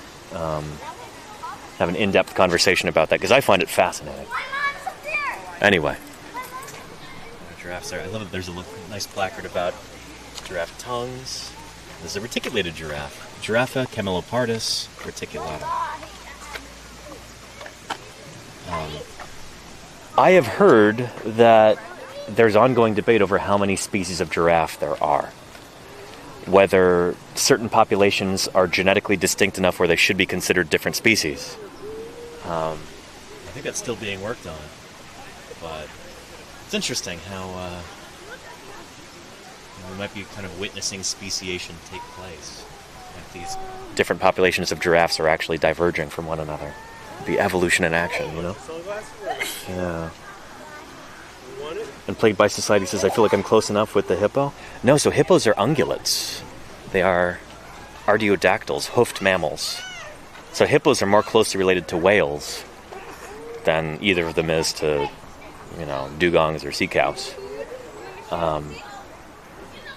Have an in-depth conversation about that, because I find it fascinating. Anyway. Giraffes there. I love it. There's a nice placard about giraffe tongues. This is a reticulated giraffe. Giraffa camelopardus reticulata. I have heard that there's ongoing debate over how many species of giraffe there are. Whether certain populations are genetically distinct enough where they should be considered different species. I think that's still being worked on. But it's interesting how we might be kind of witnessing speciation take place. Like these different populations of giraffes are actually diverging from one another. The evolution in action, you know? Yeah. And Plagued by Society says, I feel like I'm close enough with the hippo. No, so hippos are ungulates. They are artiodactyls, hoofed mammals. So hippos are more closely related to whales than either of them is to, you know, dugongs or sea cows.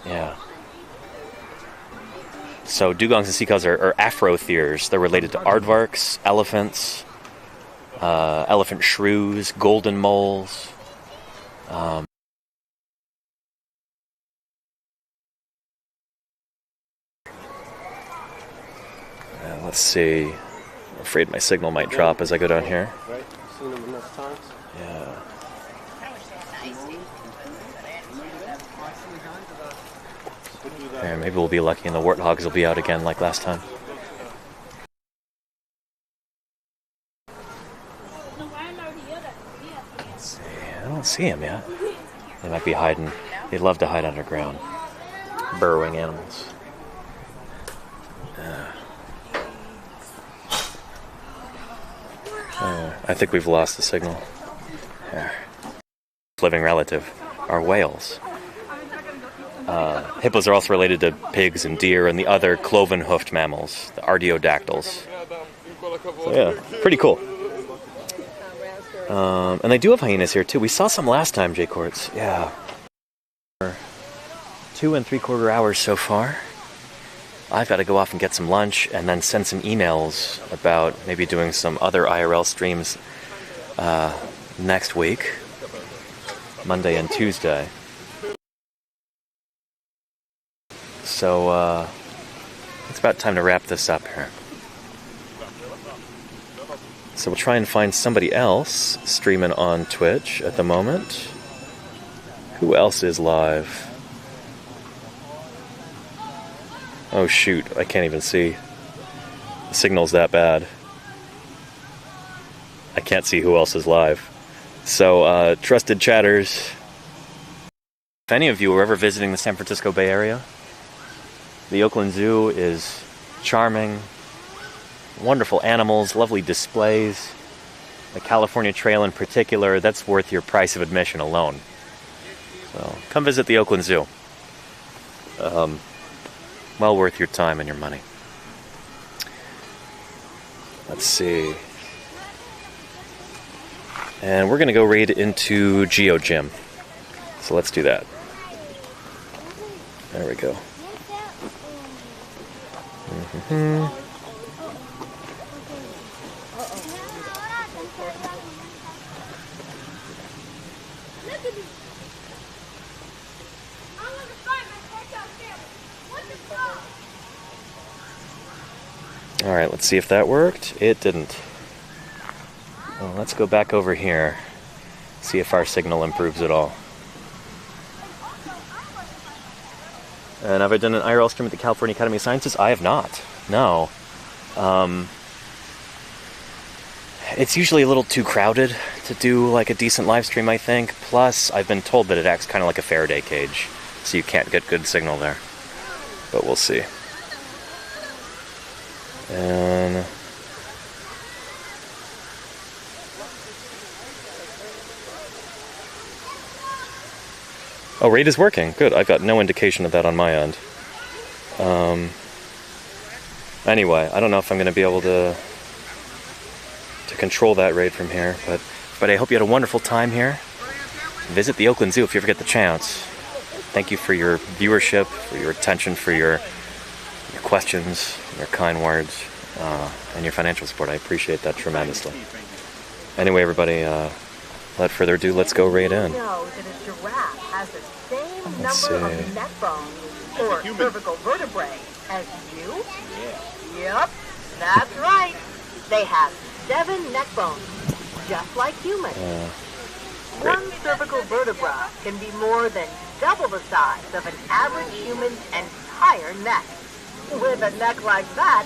Yeah. So dugongs and sea cows are afrotheres. They're related to aardvarks, elephants, elephant shrews, golden moles. Let's see. I'm afraid my signal might drop as I go down here. Right? Seen them enough times? Yeah. Maybe we'll be lucky and the warthogs will be out again like last time. Let's see. I don't see him yet. They might be hiding. They love to hide underground. Burrowing animals. I think we've lost the signal. Living relative are whales. Hippos are also related to pigs and deer and the other cloven-hoofed mammals, the artiodactyls. So yeah, pretty cool. And they do have hyenas here too. We saw some last time, J. Courts. Yeah. 2 3/4 hours so far. I've got to go off and get some lunch and then send some emails about maybe doing some other IRL streams next week, Monday and Tuesday. So it's about time to wrap this up here. So we'll try and find somebody else streaming on Twitch at the moment. Who else is live? Oh shoot, I can't even see. The signal's that bad. I can't see who else is live. So, trusted chatters, if any of you are ever visiting the San Francisco Bay Area, the Oakland Zoo is charming, wonderful animals, lovely displays. The California Trail in particular, that's worth your price of admission alone. So, come visit the Oakland Zoo. Well worth your time and your money. Let's see. And we're going to go raid into GeoGym. So let's do that. There we go. Alright, let's see if that worked. It didn't. Well, let's go back over here. See if our signal improves at all. And have I done an IRL stream at the California Academy of Sciences? I have not. No. It's usually a little too crowded to do like a decent live stream, I think. Plus, I've been told that it acts kind of like a Faraday cage, so you can't get good signal there. But we'll see. And oh, raid is working. Good. I've got no indication of that on my end. Anyway, I don't know if I'm going to be able to control that raid from here, but I hope you had a wonderful time here. Visit the Oakland Zoo if you ever get the chance. Thank you for your viewership, for your attention, for your questions, your kind words, and your financial support. I appreciate that tremendously. Anyway, everybody, without further ado, let's go right in. You know that a giraffe has the same Let's number see. of neck bones or cervical vertebrae as you? Yep, that's right. They have 7 neck bones, just like humans. Great. One cervical vertebra can be more than double the size of an average human's entire neck. With a neck like that,